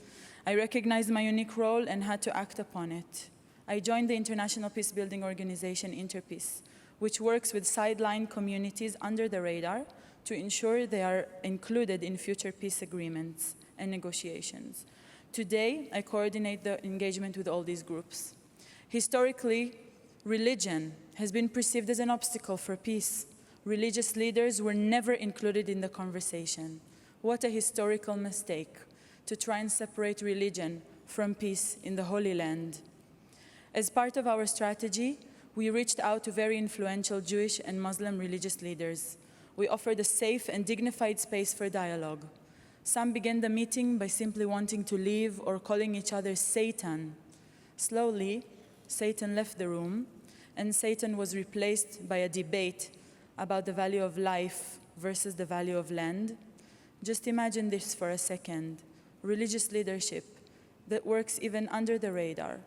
I recognized my unique role and had to act upon it. I joined the international peace-building organization Interpeace, which works with sideline communities under the radar to ensure they are included in future peace agreements and negotiations. Today, I coordinate the engagement with all these groups. Historically, religion has been perceived as an obstacle for peace. Religious leaders were never included in the conversation. What a historical mistake to try and separate religion from peace in the Holy Land. As part of our strategy, we reached out to very influential Jewish and Muslim religious leaders. We offered a safe and dignified space for dialogue. Some began the meeting by simply wanting to leave or calling each other Satan. Slowly, Satan left the room, and Satan was replaced by a debate about the value of life versus the value of land. Just imagine this for a second. Religious leadership that works even under the radar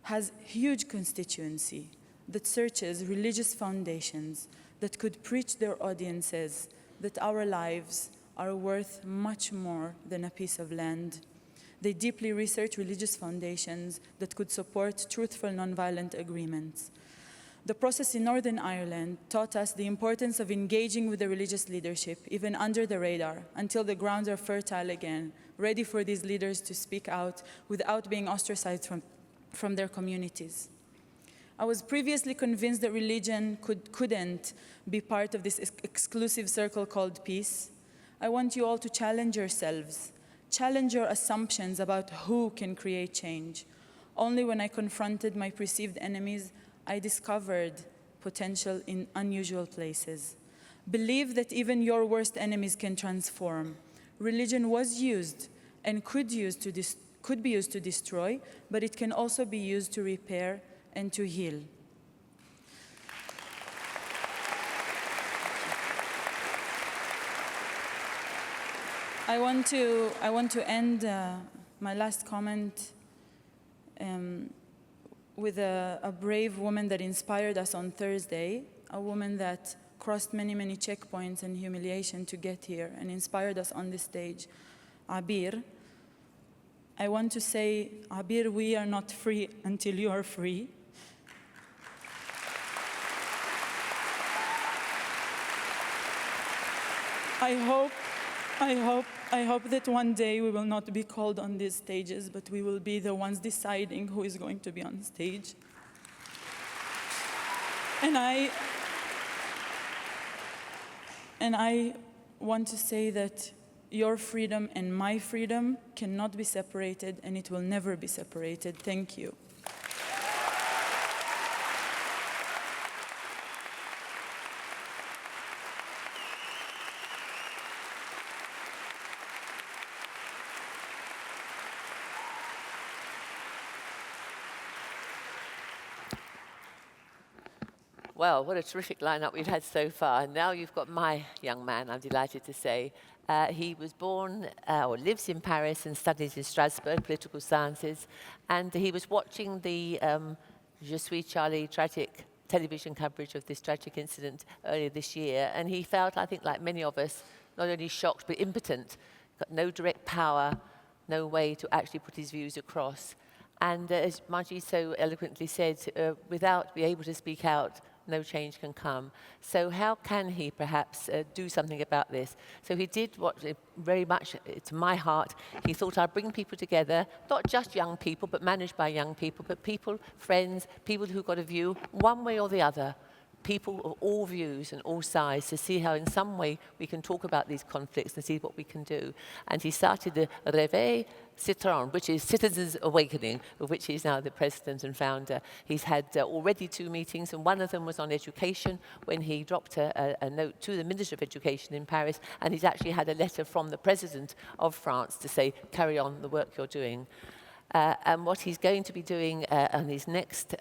has huge constituency that searches religious foundations that could preach their audiences that our lives are worth much more than a piece of land. They deeply research religious foundations that could support truthful nonviolent agreements. The process in Northern Ireland taught us the importance of engaging with the religious leadership, even under the radar, until the grounds are fertile again ready for these leaders to speak out without being ostracized from their communities. I was previously convinced that religion couldn't be part of this exclusive circle called peace. I want you all to challenge yourselves, challenge your assumptions about who can create change. Only when I confronted my perceived enemies, I discovered potential in unusual places. Believe that even your worst enemies can transform. Religion was used and could be used to destroy, but it can also be used to repair and to heal. I want to end my last comment with a brave woman that inspired us on Thursday, a woman that crossed many, many checkpoints and humiliation to get here and inspired us on this stage, Abir. I want to say, Abir, we are not free until you are free. I hope that one day we will not be called on these stages, but we will be the ones deciding who is going to be on stage. And I want to say that your freedom and my freedom cannot be separated, and it will never be separated. Thank you. Well, what a terrific lineup we've had so far. Now you've got my young man, I'm delighted to say. He was born or lives in Paris and studies in Strasbourg, political sciences. And he was watching the Je suis Charlie tragic television coverage of this tragic incident earlier this year. And he felt, I think, like many of us, not only shocked but impotent, got no direct power, no way to actually put his views across. And as Maajid so eloquently said, without being able to speak out, no change can come. So how can he perhaps do something about this? So he did what very much to my heart. He thought I'd bring people together, not just young people, but managed by young people, but people, friends, people who got a view one way or the other, people of all views and all sides, to see how in some way we can talk about these conflicts and see what we can do. And he started the Réveil Citoyen, which is Citizens Awakening, of which he's now the president and founder. He's had already 2 meetings, and one of them was on education, when he dropped a note to the Minister of Education in Paris, and he's actually had a letter from the President of France to say, carry on the work you're doing. And what he's going to be doing on his next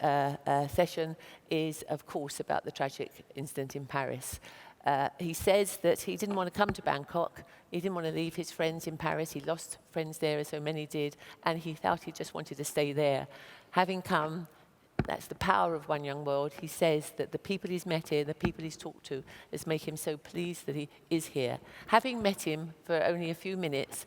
session is, of course, about the tragic incident in Paris. He says that he didn't want to come to Bangkok. He didn't want to leave his friends in Paris. He lost friends there, as so many did, and he felt he just wanted to stay there. Having come, that's the power of One Young World. He says that the people he's met here, the people he's talked to, has made him so pleased that he is here. Having met him for only a few minutes,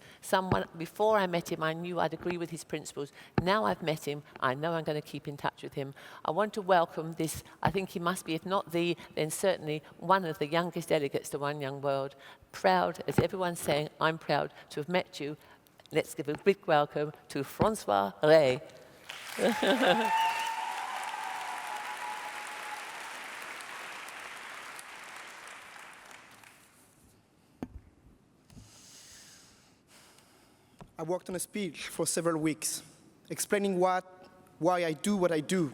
before I met him, I knew I'd agree with his principles. Now I've met him, I know I'm going to keep in touch with him. I want to welcome this, I think he must be, if not the, then certainly one of the youngest delegates to One Young World. Proud, as everyone's saying, I'm proud to have met you. Let's give a big welcome to François Rey. I worked on a speech for several weeks, explaining why I do what I do.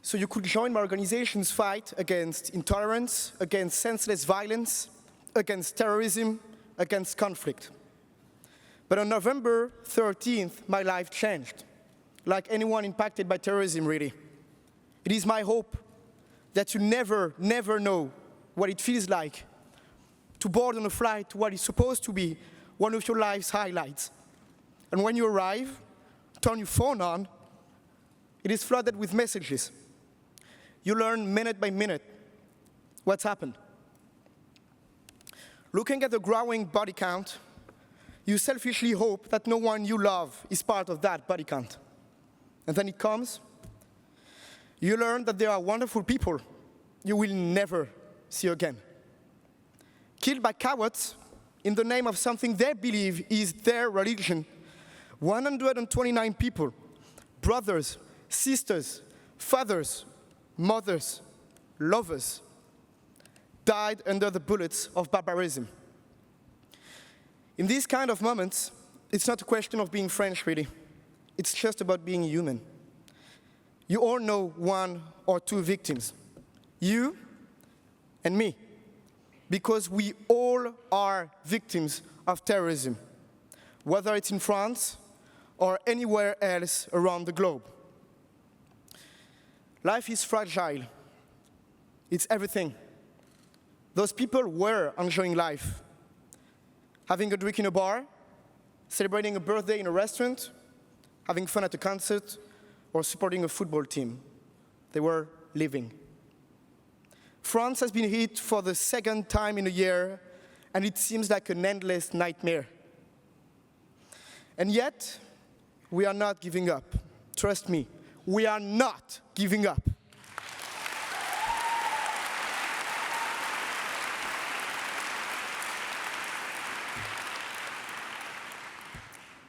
So you could join my organization's fight against intolerance, against senseless violence, against terrorism, against conflict. But on November 13th, my life changed, like anyone impacted by terrorism, really. It is my hope that you never, never know what it feels like to board on a flight to what is supposed to be one of your life's highlights. And when you arrive, turn your phone on, it is flooded with messages. You learn minute by minute what's happened. Looking at the growing body count, you selfishly hope that no one you love is part of that body count. And then it comes. You learn that there are wonderful people you will never see again. Killed by cowards in the name of something they believe is their religion, 129 people, brothers, sisters, fathers, mothers, lovers, died under the bullets of barbarism. In these kind of moments, it's not a question of being French, really. It's just about being human. You all know one or two victims, you and me, because we all are victims of terrorism, whether it's in France or anywhere else around the globe. Life is fragile. It's everything. Those people were enjoying life, having a drink in a bar, celebrating a birthday in a restaurant, having fun at a concert, or supporting a football team. They were living. France has been hit for the second time in a year, and it seems like an endless nightmare. And yet, we are not giving up. Trust me, we are not giving up.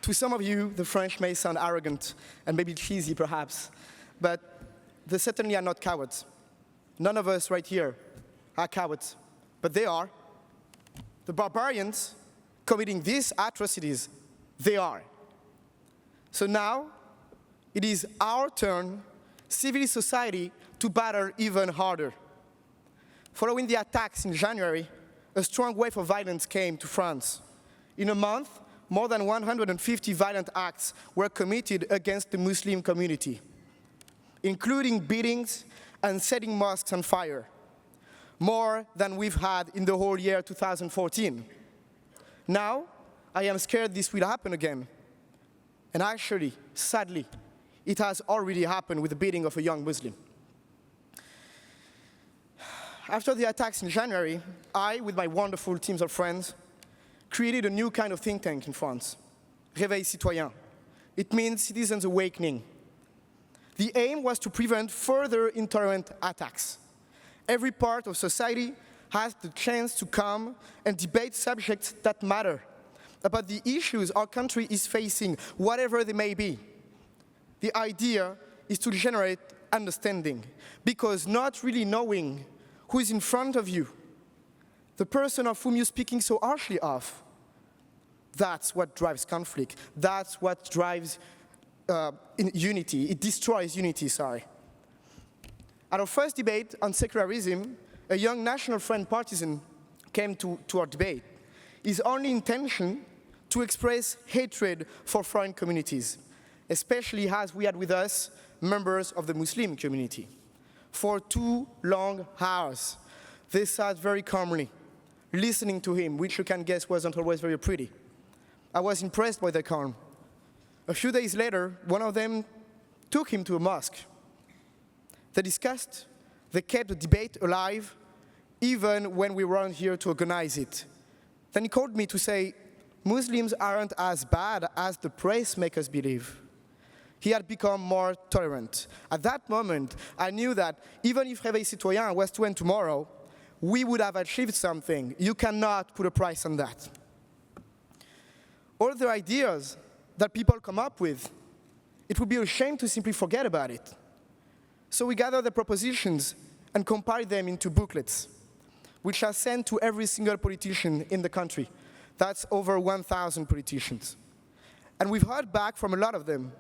To some of you, the French may sound arrogant and maybe cheesy, perhaps, but they certainly are not cowards. None of us right here are cowards, but they are. The barbarians committing these atrocities, they are. So now, it is our turn, civil society, to battle even harder. Following the attacks in January, a strong wave of violence came to France. In a month, more than 150 violent acts were committed against the Muslim community, including beatings and setting mosques on fire, more than we've had in the whole year 2014. Now, I am scared this will happen again. And actually, sadly, it has already happened with the beating of a young Muslim. After the attacks in January, I, with my wonderful teams of friends, created a new kind of think tank in France, Réveil Citoyen. It means citizens awakening. The aim was to prevent further intolerant attacks. Every part of society has the chance to come and debate subjects that matter, about the issues our country is facing, whatever they may be. The idea is to generate understanding, because not really knowing who is in front of you, the person of whom you're speaking so harshly of, that's what drives conflict. That's what drives unity. It destroys unity, sorry. At our first debate on secularism, a young National Front partisan came to our debate. His only intention to express hatred for foreign communities, especially as we had with us members of the Muslim community. For 2 long hours, they sat very calmly, listening to him, which you can guess wasn't always very pretty. I was impressed by their calm. A few days later, one of them took him to a mosque. They discussed, they kept the debate alive, even when we weren't here to organize it. Then he called me to say, Muslims aren't as bad as the press make us believe. He had become more tolerant. At that moment, I knew that even if Réveil Citoyen was to end tomorrow, we would have achieved something. You cannot put a price on that. All the ideas that people come up with, it would be a shame to simply forget about it. So we gather the propositions and compile them into booklets, which are sent to every single politician in the country. That's over 1,000 politicians. And we've heard back from a lot of them,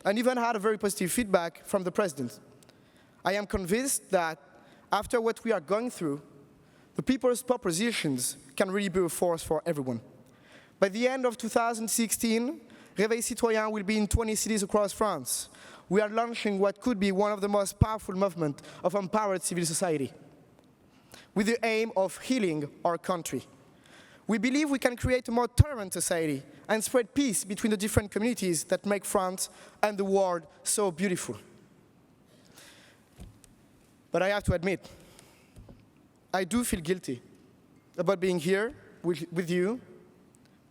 and even had a very positive feedback from the president. I am convinced that after what we are going through, the people's propositions can really be a force for everyone. By the end of 2016, Réveil Citoyen will be in 20 cities across France. We are launching what could be one of the most powerful movements of empowered civil society, with the aim of healing our country. We believe we can create a more tolerant society and spread peace between the different communities that make France and the world so beautiful. But I have to admit, I do feel guilty about being here with you,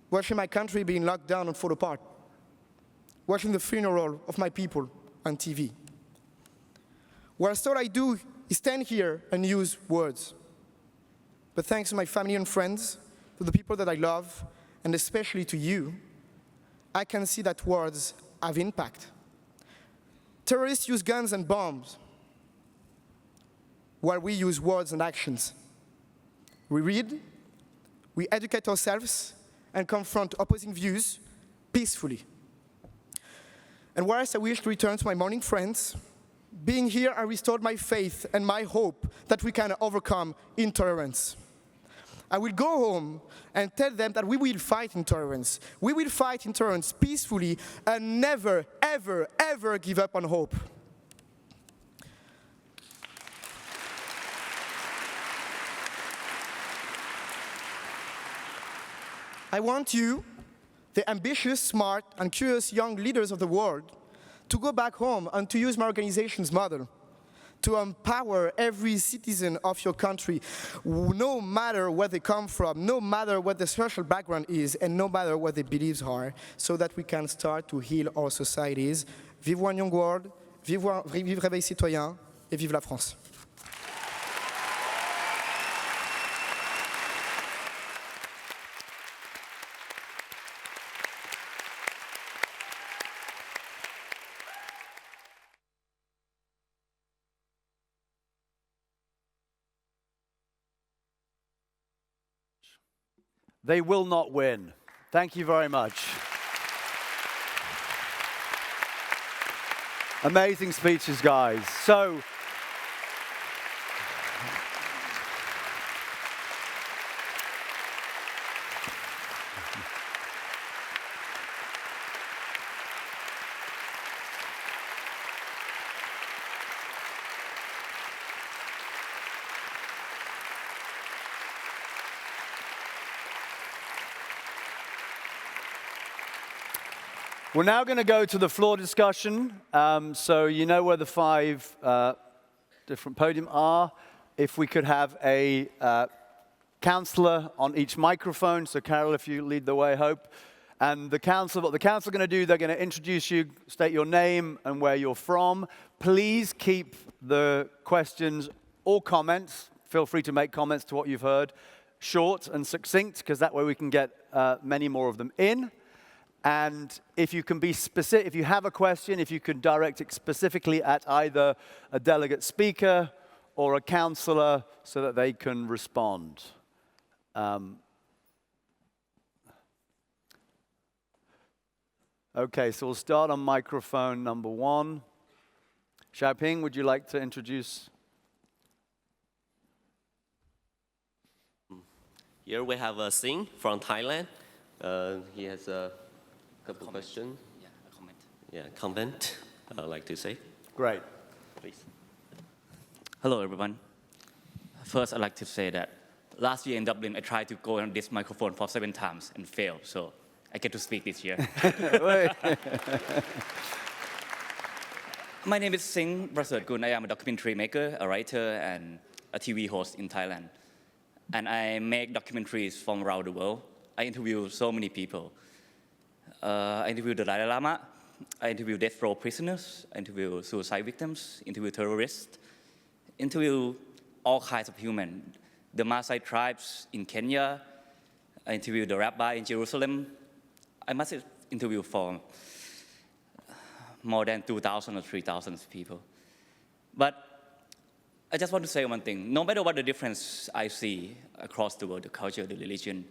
watching my country being locked down and fall apart, watching the funeral of my people on TV. Whereas all I do is stand here and use words. But thanks to my family and friends, to the people that I love, and especially to you, I can see that words have impact. Terrorists use guns and bombs, while we use words and actions. We read, we educate ourselves, and confront opposing views peacefully. And whereas I wish to return to my morning friends, being here, I restored my faith and my hope that we can overcome intolerance. I will go home and tell them that we will fight intolerance. We will fight intolerance peacefully and never, ever, ever give up on hope. I want you, the ambitious, smart, and curious young leaders of the world, to go back home and to use my organization's model to empower every citizen of your country, no matter where they come from, no matter what their social background is, and no matter what their beliefs are, so that we can start to heal our societies. Vive one young world, vive Réveil Citoyen, et vive la France. They will not win. Thank you very much. Amazing speeches, guys. So, we're now going to go to the floor discussion. So you know where the 5 different podiums are. If we could have a counselor on each microphone. So Carole, if you lead the way, Hope. And the counselor, what the counselor are going to do, they're going to introduce you, state your name and where you're from. Please keep the questions or comments, feel free to make comments to what you've heard, short and succinct, because that way we can get many more of them in. And if you can be specific, if you have a question, if you can direct it specifically at either a delegate speaker or a counselor so that they can respond. Okay, so we'll start on microphone number 1. Xiaopeng, would you like to introduce? Here we have Singh from Thailand. He has a couple questions. Yeah, a comment. Yeah, comment, I'd like to say. Great. Please. Hello, everyone. First, I'd like to say that last year in Dublin, I tried to go on this microphone for 7 times and failed, so I get to speak this year. My name is Singh Prasert-Gun. I am a documentary maker, a writer, and a TV host in Thailand. And I make documentaries from around the world. I interview so many people. I interview the Dalai Lama, I interview death row prisoners, I interview suicide victims, interview terrorists, interview all kinds of humans. The Maasai tribes in Kenya, I interview the rabbi in Jerusalem. I must interview for more than 2,000 or 3,000 people. But I just want to say one thing. No matter what the difference I see across the world, the culture, the religion,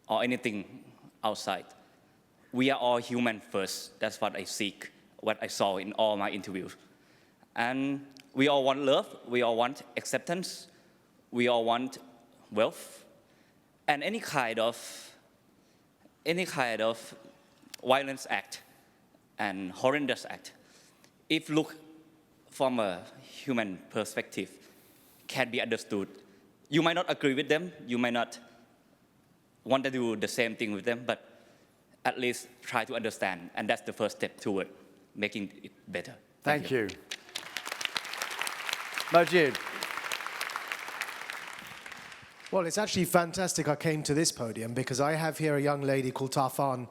or anything outside, we are all human first. That's what I seek, what I saw in all my interviews. And we all want love, we all want acceptance, we all want wealth, and any kind of violence act and horrendous act, if looked from a human perspective, can be understood. You might not agree with them, you might not want to do the same thing with them, but at least try to understand, and that's the first step toward making it better. Thank you. Maajid. Well, it's actually fantastic I came to this podium because I have here a young lady called Tafan,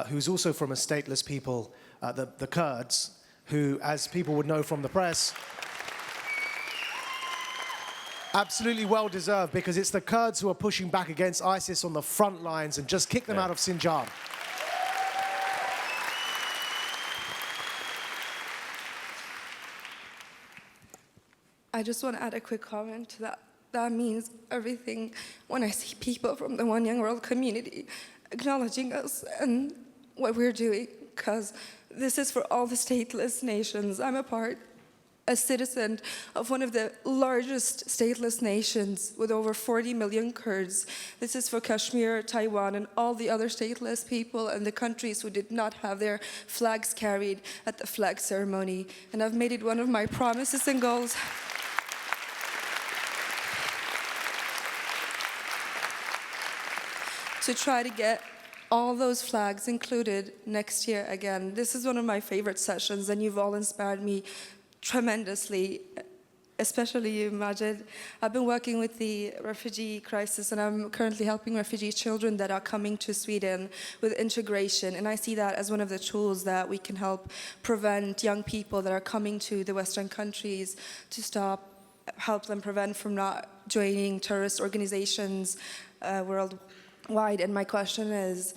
who's also from a stateless people, the Kurds, who, as people would know from the press, Absolutely well-deserved, because it's the Kurds who are pushing back against ISIS on the front lines, and just kick them out of Sinjar. I just want to add a quick comment to that. That means everything when I see people from the One Young World community acknowledging us and what we're doing, because this is for all the stateless nations. I'm a citizen of one of the largest stateless nations with over 40 million Kurds. This is for Kashmir, Taiwan, and all the other stateless people and the countries who did not have their flags carried at the flag ceremony. And I've made it one of my promises and goals to try to get all those flags included next year again. This is one of my favorite sessions, and you've all inspired me tremendously, especially you, Maajid. I've been working with the refugee crisis, and I'm currently helping refugee children that are coming to Sweden with integration, and I see that as one of the tools that we can help prevent young people that are coming to the Western countries to help them prevent from not joining terrorist organizations worldwide. And my question is,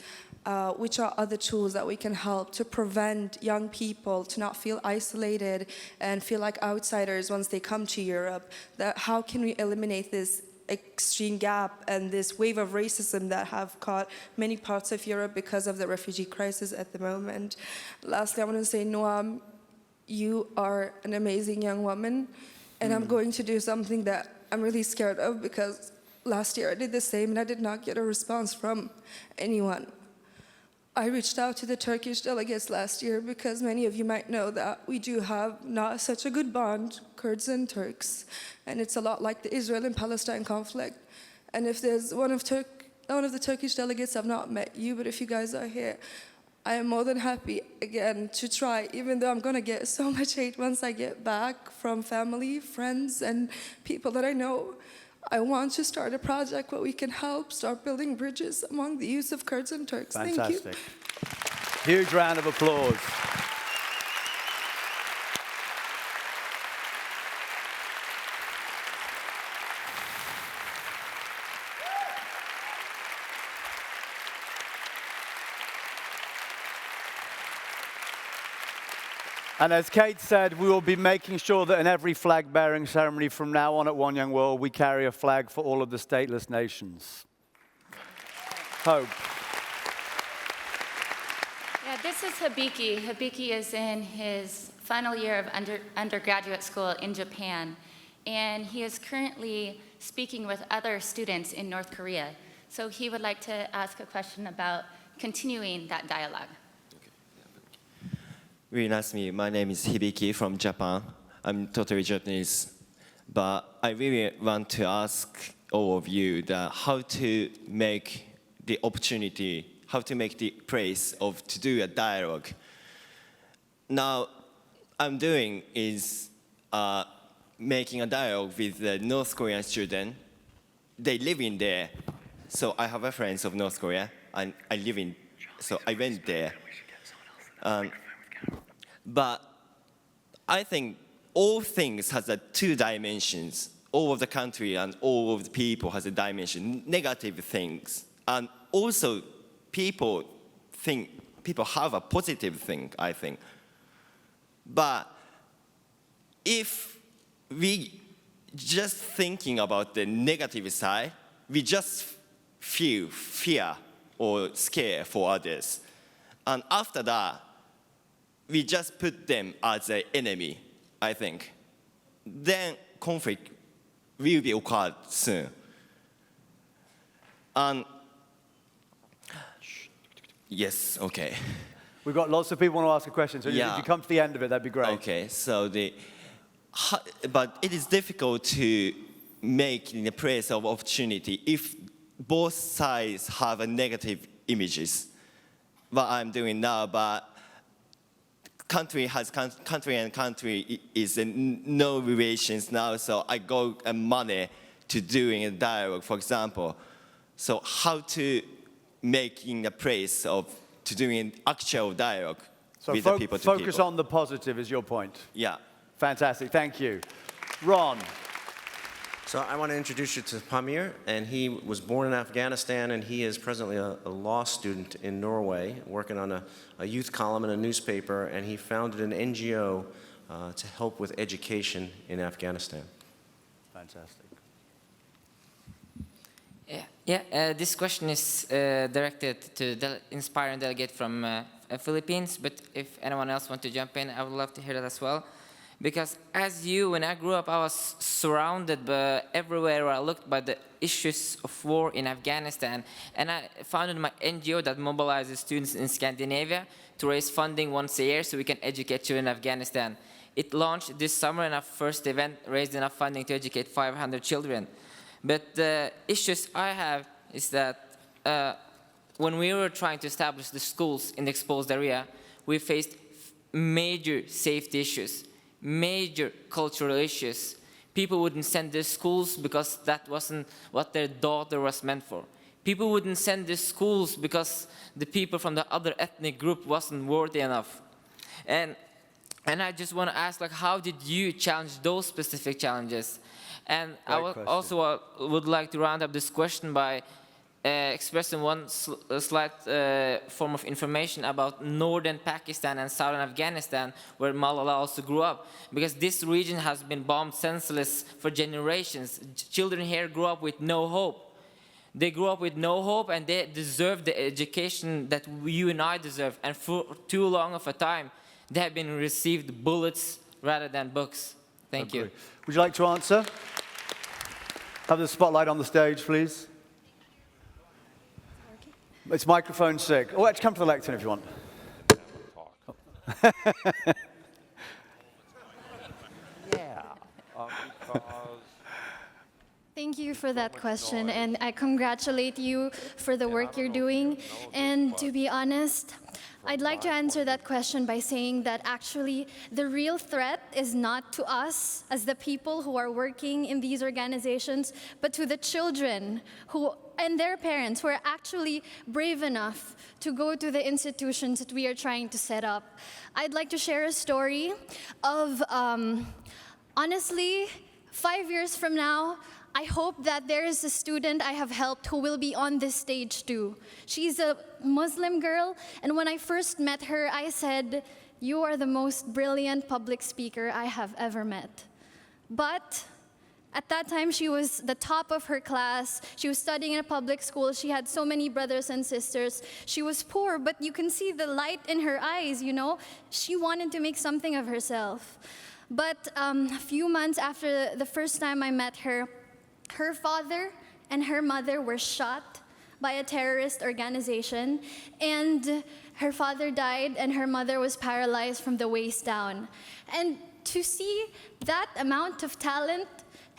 which are other tools that we can help to prevent young people to not feel isolated and feel like outsiders once they come to Europe? How can we eliminate this extreme gap and this wave of racism that have caught many parts of Europe because of the refugee crisis at the moment? Lastly, I want to say, Noam, you are an amazing young woman, and I'm going to do something that I'm really scared of, because last year I did the same and I did not get a response from anyone. I reached out to the Turkish delegates last year because many of you might know that we do have not such a good bond, Kurds and Turks, and it's a lot like the Israel and Palestine conflict. And if there's one of the Turkish delegates, I've not met you, but if you guys are here, I am more than happy again to try, even though I'm gonna get so much hate once I get back from family, friends, and people that I know. I want to start a project where we can help start building bridges among the youth of Kurds and Turks. Fantastic. Thank you. Huge round of applause. And as Kate said, we will be making sure that in every flag-bearing ceremony from now on at One Young World, we carry a flag for all of the stateless nations. Hope. Yeah, this is Hibiki. Hibiki is in his final year of undergraduate school in Japan, and he is currently speaking with other students in North Korea. So he would like to ask a question about continuing that dialogue. Really nice to meet you. My name is Hibiki from Japan. I'm totally Japanese. But I really want to ask all of you that how to make the opportunity, how to make the place to do a dialogue. Now, I'm doing is making a dialogue with the North Korean student. They live in there. So I have a friend of North Korea, and I live in, so I went there. But I think all things has two dimensions. All of the country and all of the people has a dimension, negative things. And also people have a positive thing, I think. But if we just thinking about the negative side, we just feel fear or scare for others. And after that, we just put them as an enemy, I think. Then conflict will be occurred soon. And yes, okay. We've got lots of people want to ask a question, so if you come to the end of it, that'd be great. Okay, so but it is difficult to make in a place of opportunity if both sides have a negative images. What I'm doing now, but country and country is no relations now, so I go money to doing a dialogue, for example. So how to make in a place to doing actual dialogue with the people to people. Focus on the positive is your point. Yeah. Fantastic, thank you. Ron. So I want to introduce you to Pamir, and he was born in Afghanistan, and he is presently a law student in Norway, working on a youth column in a newspaper, and he founded an NGO to help with education in Afghanistan. Fantastic. This question is directed to the inspiring delegate from Philippines, but if anyone else wants to jump in, I would love to hear that as well. Because as you, when I grew up, I was surrounded by everywhere where I looked by the issues of war in Afghanistan. And I founded my NGO that mobilizes students in Scandinavia to raise funding once a year so we can educate children in Afghanistan. It launched this summer, and our first event raised enough funding to educate 500 children. But the issues I have is that when we were trying to establish the schools in the exposed area, we faced major safety issues, major cultural issues. People wouldn't send their schools because that wasn't what their daughter was meant for. People wouldn't send their schools because the people from the other ethnic group wasn't worthy enough. And I just want to ask, like, how did you challenge those specific challenges? And I also would like to round up this question by expressing one slight form of information about northern Pakistan and southern Afghanistan, where Malala also grew up. Because this region has been bombed senseless for generations. Children here grew up with no hope. They grew up with no hope, and they deserve the education that you and I deserve. And for too long of a time, they have been received bullets rather than books. Thank you. Would you like to answer? Have the spotlight on the stage, please. It's microphone 6. Oh, actually, come to the lectern if you want. Thank you for that question, and I congratulate you for the work you're doing. And to be honest, I'd like to answer that question by saying that actually the real threat is not to us as the people who are working in these organizations, but to the children and their parents who are actually brave enough to go to the institutions that we are trying to set up. I'd like to share a story of, honestly, 5 years from now, I hope that there is a student I have helped who will be on this stage too. She's a Muslim girl, and when I first met her, I said, "You are the most brilliant public speaker I have ever met." But at that time, she was the top of her class. She was studying in a public school. She had so many brothers and sisters. She was poor, but you can see the light in her eyes, you know? She wanted to make something of herself. But a few months after the first time I met her, her father and her mother were shot by a terrorist organization, and her father died and her mother was paralyzed from the waist down. And to see that amount of talent,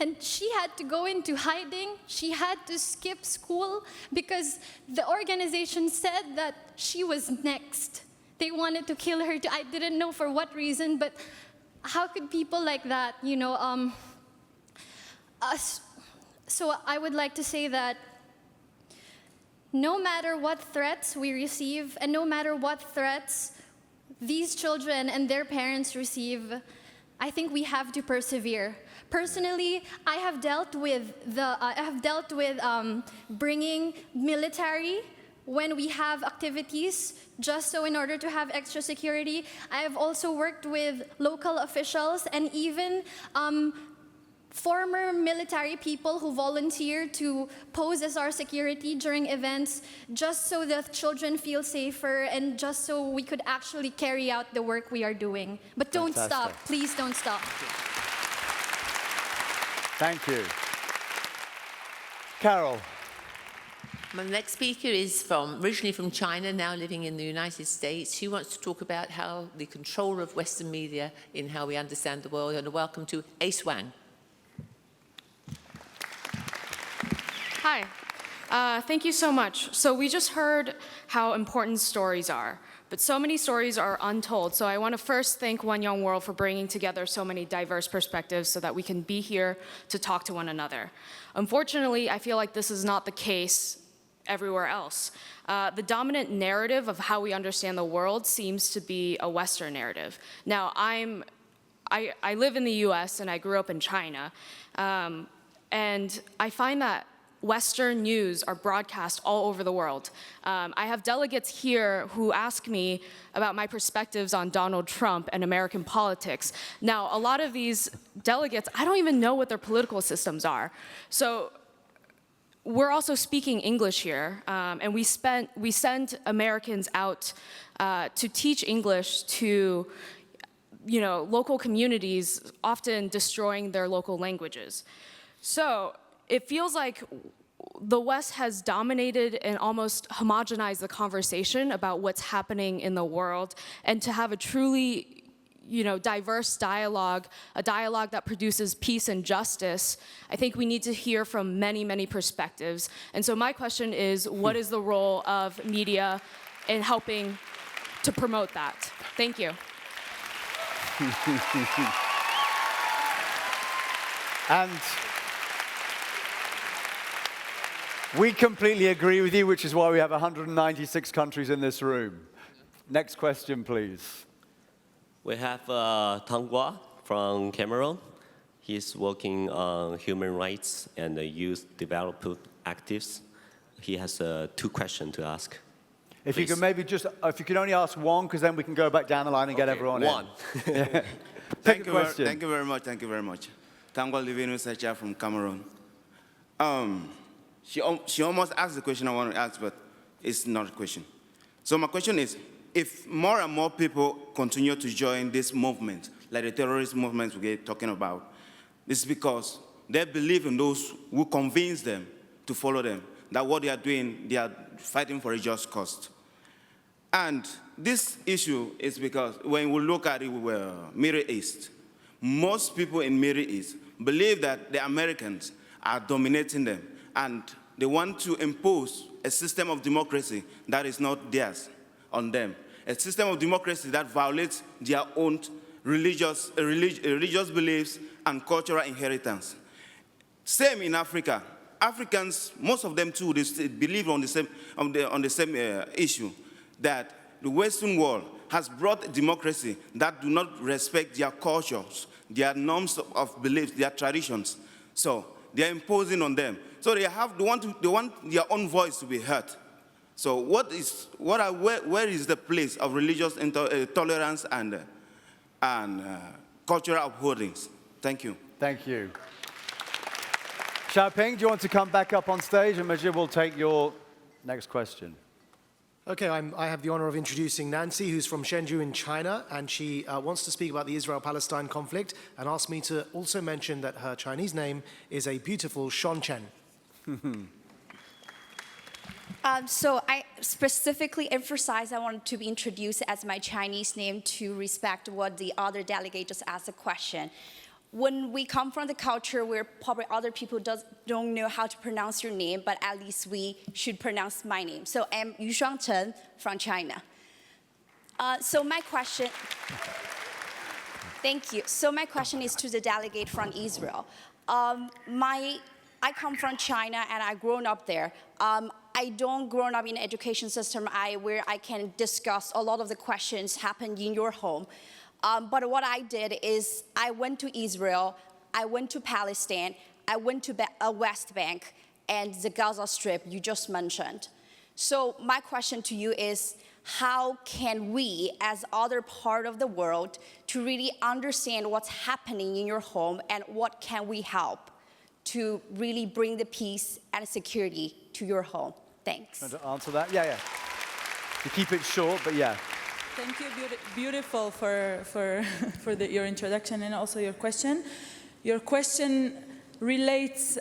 and she had to go into hiding, she had to skip school because the organization said that she was next. They wanted to kill her. I didn't know for what reason, but how could people like that, you know, So I would like to say that no matter what threats we receive, and no matter what threats these children and their parents receive, I think we have to persevere. Personally, I have dealt with bringing military when we have activities, just so in order to have extra security. I have also worked with local officials and even former military people who volunteer to pose as our security during events, just so the children feel safer and just so we could actually carry out the work we are doing. But don't stop. Please don't stop. Thank you. Carole. My next speaker is originally from China, now living in the United States. She wants to talk about how the control of Western media in how we understand the world. And welcome to Ace Wang. Hi, thank you so much. So we just heard how important stories are, but so many stories are untold. So I want to first thank One Young World for bringing together so many diverse perspectives so that we can be here to talk to one another. Unfortunately, I feel like this is not the case everywhere else. The dominant narrative of how we understand the world seems to be a Western narrative. Now, I live in the US and I grew up in China. And I find that Western news are broadcast all over the world. I have delegates here who ask me about my perspectives on Donald Trump and American politics. Now, a lot of these delegates, I don't even know what their political systems are. So we're also speaking English here, and we send Americans out to teach English to local communities, often destroying their local languages. So it feels like the West has dominated and almost homogenized the conversation about what's happening in the world, and to have a truly diverse dialogue, a dialogue that produces peace and justice, I think we need to hear from many, many perspectives. And so my question is, what is the role of media in helping to promote that? Thank you. And we completely agree with you, which is why we have 196 countries in this room. Next question, please. We have Tangwa from Cameroon. He's working on human rights and youth development activities. He has 2 questions to ask. If you can maybe just, if you can only ask one, because then we can go back down the line and get everyone one. in. Thank you very much. Thank you very much. Tangwa Livinu Secha from Cameroon. She almost asked the question I want to ask, but it's not a question. So my question is, if more and more people continue to join this movement, like the terrorist movements we're talking about, it's because they believe in those who convince them to follow them, that what they are doing, they are fighting for a just cause. And this issue is because when we look at the Middle East, most people in Middle East believe that the Americans are dominating them, and they want to impose a system of democracy that is not theirs on them. A system of democracy that violates their own religious beliefs and cultural inheritance. Same in Africa. Africans, most of them too, they believe on the same issue, that the Western world has brought democracy that do not respect their cultures, their norms of beliefs, their traditions. So they are imposing on them. So they want their own voice to be heard. So where is the place of religious tolerance and cultural upholdings? Thank you. Thank you. Xiaopeng, do you want to come back up on stage, and Maajid will take your next question. Okay, I have the honor of introducing Nancy, who's from Shenzhen in China, and she wants to speak about the Israel-Palestine conflict and asked me to also mention that her Chinese name is a beautiful Sean Chen. So I specifically emphasize I wanted to be introduced as my Chinese name to respect what the other delegate just asked a question. When we come from the culture where probably other people don't know how to pronounce your name, but at least we should pronounce my name. So I'm Yu Shuangchen from China. So my question, thank you. So my question is to the delegate from Israel. I come from China and I grown up there. I don't grow up in an education system where I can discuss a lot of the questions happen in your home. But what I did is I went to Israel, I went to Palestine, I went to West Bank and the Gaza Strip you just mentioned. So my question to you is, how can we, as other part of the world, to really understand what's happening in your home, and what can we help to really bring the peace and security to your home? Thanks. Want to answer that? Yeah. You keep it short, but yeah. Thank you, beautiful, for your introduction and also your question. Your question relates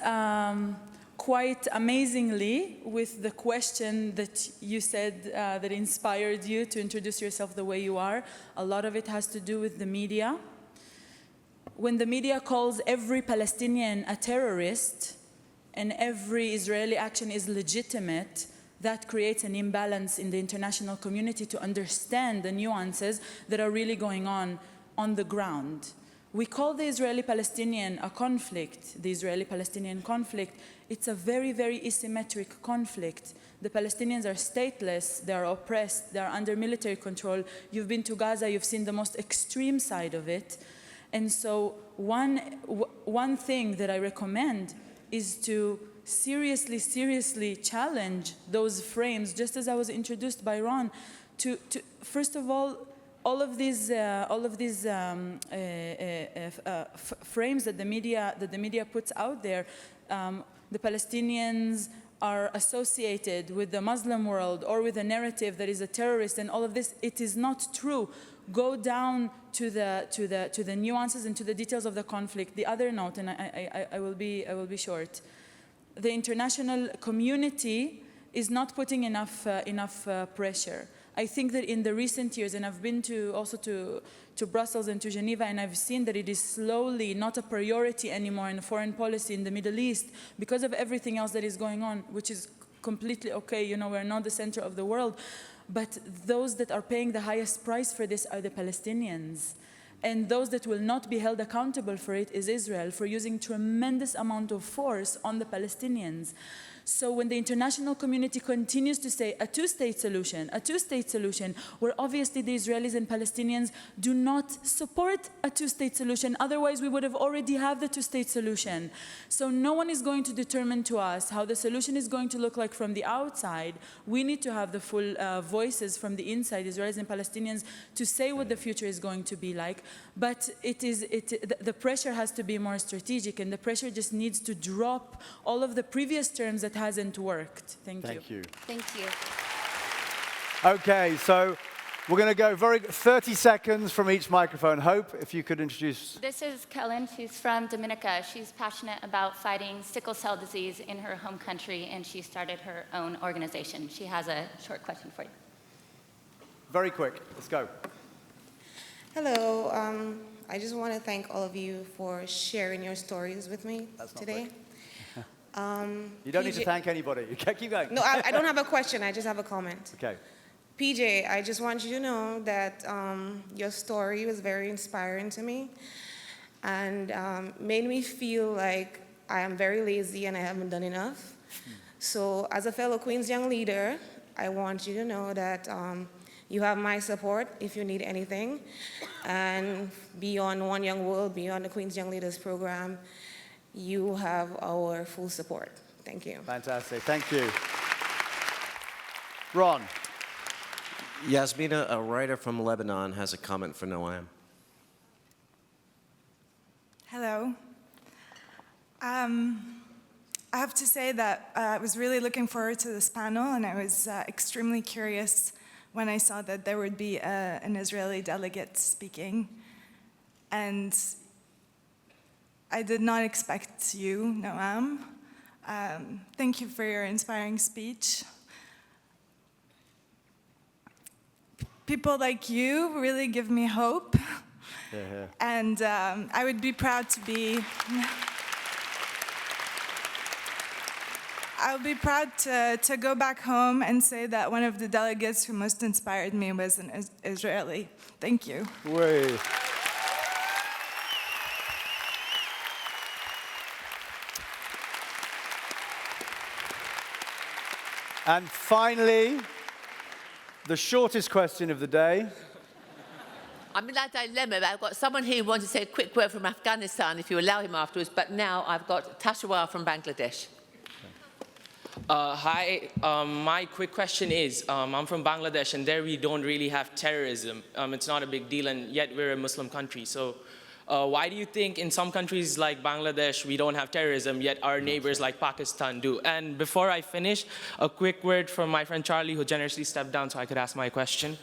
quite amazingly with the question that you said that inspired you to introduce yourself the way you are. A lot of it has to do with the media. When the media calls every Palestinian a terrorist and every Israeli action is legitimate, that creates an imbalance in the international community to understand the nuances that are really going on the ground. We call the Israeli-Palestinian a conflict, the Israeli-Palestinian conflict. It's a very, very asymmetric conflict. The Palestinians are stateless, they are oppressed, they are under military control. You've been to Gaza, you've seen the most extreme side of it. And so one thing that I recommend is to seriously challenge those frames, just as I was introduced by Ron, to first of all of these frames that the media puts out there. The Palestinians are associated with the Muslim world or with a narrative that is a terrorist and all of this. It is not true. Go down to the nuances and to the details of the conflict. The other note, and I will be short. The international community is not putting enough pressure. I think that in the recent years, and I've been also to Brussels and to Geneva, and I've seen that it is slowly not a priority anymore in foreign policy in the Middle East because of everything else that is going on, which is completely okay. You know, we're not the center of the world. But those that are paying the highest price for this are the Palestinians. And those that will not be held accountable for it is Israel, for using tremendous amount of force on the Palestinians. So when the international community continues to say a two-state solution, where obviously the Israelis and Palestinians do not support a two-state solution, otherwise we would have already have the two-state solution. So no one is going to determine to us how the solution is going to look like from the outside. We need to have the full voices from the inside, Israelis and Palestinians, to say what the future is going to be like. But the pressure has to be more strategic, and the pressure just needs to drop all of the previous terms that hasn't worked. Thank you. Thank you. Okay, so we're going to go 30 seconds from each microphone. Hope, if you could introduce. This is Carole. She's from Dominica. She's passionate about fighting sickle cell disease in her home country, and she started her own organization. She has a short question for you. Very quick. Let's go. Hello. I just want to thank all of you for sharing your stories with me today. You don't need to thank anybody. You keep going. No, I don't have a question. I just have a comment. Okay. PJ, I just want you to know that your story was very inspiring to me and made me feel like I am very lazy and I haven't done enough. So as a fellow Queen's Young Leader, I want you to know that you have my support if you need anything. And beyond One Young World, beyond the Queen's Young Leaders program, you have our full support. Thank you. Fantastic. Thank you. Ron. Yasmina, a writer from Lebanon, has a comment for Noam. Hello. I have to say that I was really looking forward to this panel, and I was extremely curious when I saw that there would be an Israeli delegate speaking. And I did not expect you, Noam. Thank you for your inspiring speech. People like you really give me hope. And I would be proud to be... I'll be proud to go back home and say that one of the delegates who most inspired me was an Israeli. Thank you. Wait. And finally, the shortest question of the day. I'm in that dilemma. I've got someone here who wants to say a quick word from Afghanistan, if you allow him afterwards, but now I've got Tashawar from Bangladesh. Hi, my quick question is, I'm from Bangladesh, and there we don't really have terrorism. It's not a big deal, and yet we're a Muslim country. So why do you think in some countries like Bangladesh we don't have terrorism, yet our neighbors like Pakistan do? And before I finish, a quick word from my friend Charlie, who generously stepped down so I could ask my question.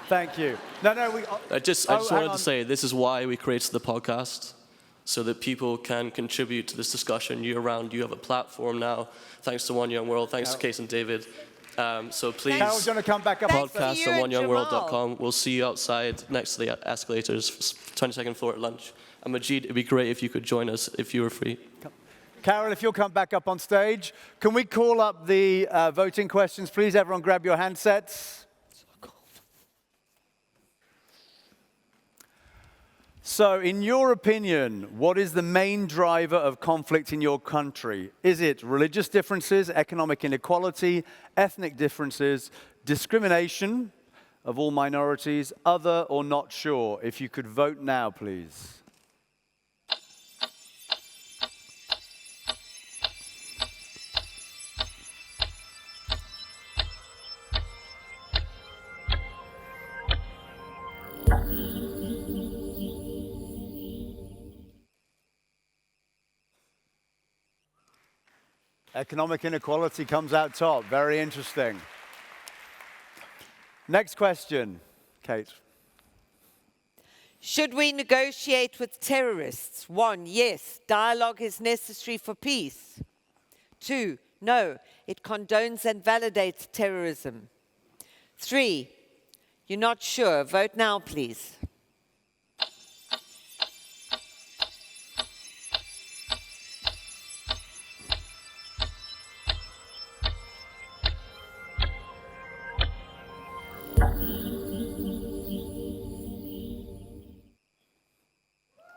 Thank you. I just wanted to say, this is why we created the podcast, so that people can contribute to this discussion year-round. You have a platform now, thanks to One Young World, thanks to Case and David. So please, Carole, do you want to come back up? podcast on oneyoungworld.com. We'll see you outside next to the escalators, 22nd floor at lunch. And Maajid, it'd be great if you could join us if you were free. Carole, if you'll come back up on stage. Can we call up the voting questions, please? Everyone grab your handsets. So, in your opinion, what is the main driver of conflict in your country? Is it religious differences, economic inequality, ethnic differences, discrimination of all minorities, other or not sure? If you could vote now, please. Economic inequality comes out top. Very interesting. Next question, Kate. Should we negotiate with terrorists? 1, yes, dialogue is necessary for peace. 2, no, it condones and validates terrorism. 3, you're not sure, vote now, please.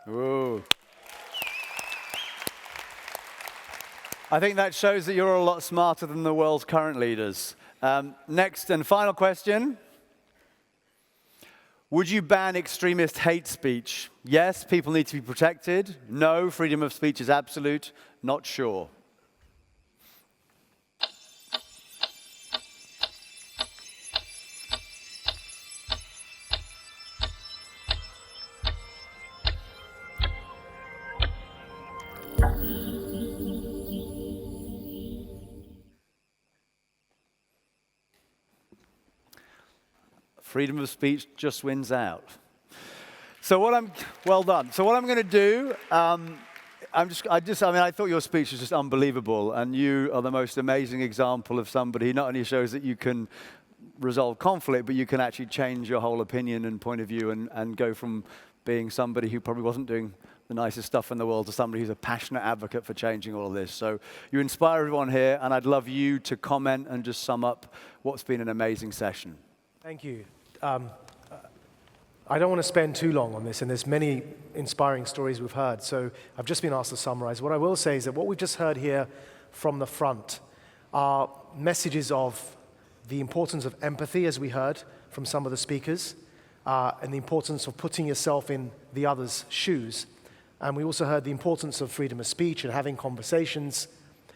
Ooh. I think that shows that you're a lot smarter than the world's current leaders. Next and final question. Would you ban extremist hate speech? Yes, people need to be protected. No, freedom of speech is absolute. Not sure. Freedom of speech just wins out. So well done. So what I'm going to do, I thought your speech was just unbelievable, and you are the most amazing example of somebody who not only shows that you can resolve conflict, but you can actually change your whole opinion and point of view and go from being somebody who probably wasn't doing the nicest stuff in the world to somebody who's a passionate advocate for changing all of this. So you inspire everyone here, and I'd love you to comment and just sum up what's been an amazing session. Thank you. I don't want to spend too long on this, and there's many inspiring stories we've heard, so I've just been asked to summarize. What I will say is that what we've just heard here from the front are messages of the importance of empathy, as we heard from some of the speakers, and the importance of putting yourself in the other's shoes. And we also heard the importance of freedom of speech and having conversations,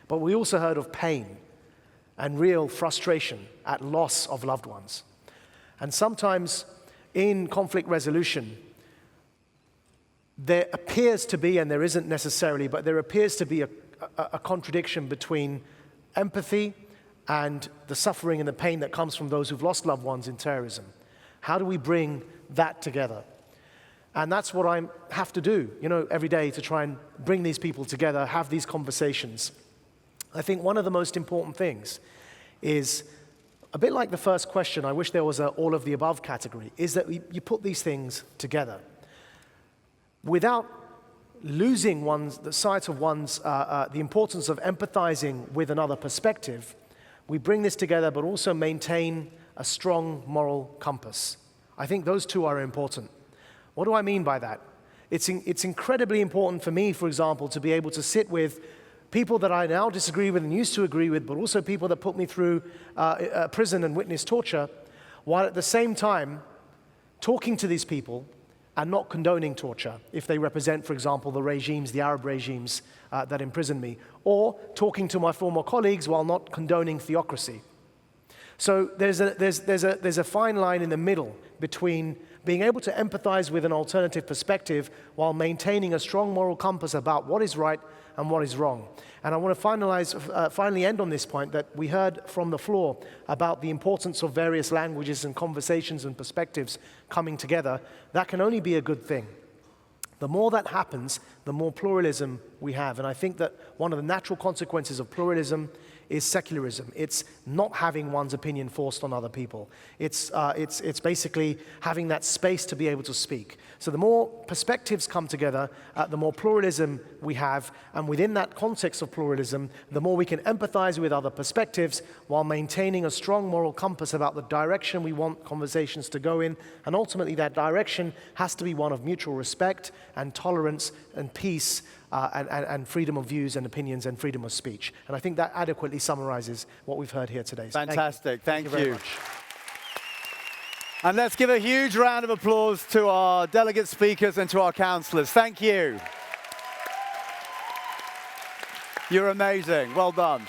but we also heard of pain and real frustration at loss of loved ones. And sometimes in conflict resolution, there appears to be, and there isn't necessarily, but there appears to be a contradiction between empathy and the suffering and the pain that comes from those who've lost loved ones in terrorism. How do we bring that together? And that's what I have to do, every day to try and bring these people together, have these conversations. I think one of the most important things is, a bit like the first question, I wish there was an all of the above category, is that you put these things together. Without losing the sight of the importance of empathizing with another perspective, we bring this together but also maintain a strong moral compass. I think those two are important. What do I mean by that? It's incredibly important for me, for example, to be able to sit with people that I now disagree with and used to agree with, but also people that put me through prison and witness torture, while at the same time talking to these people and not condoning torture if they represent, for example, the Arab regimes that imprison me, or talking to my former colleagues while not condoning theocracy. So there's a fine line in the middle between being able to empathize with an alternative perspective while maintaining a strong moral compass about what is right and what is wrong. And I want to finally end on this point that we heard from the floor about the importance of various languages and conversations and perspectives coming together. That can only be a good thing. The more that happens, the more pluralism we have. And I think that one of the natural consequences of pluralism is secularism. It's not having one's opinion forced on other people. It's basically having that space to be able to speak. So the more perspectives come together, the more pluralism we have, and within that context of pluralism, the more we can empathize with other perspectives while maintaining a strong moral compass about the direction we want conversations to go in, and ultimately that direction has to be one of mutual respect and tolerance and peace, and freedom of views and opinions and freedom of speech. And I think that adequately summarizes what we've heard here today. So fantastic. Thank you very much. And let's give a huge round of applause to our delegate speakers and to our counsellors. Thank you. You're amazing. Well done.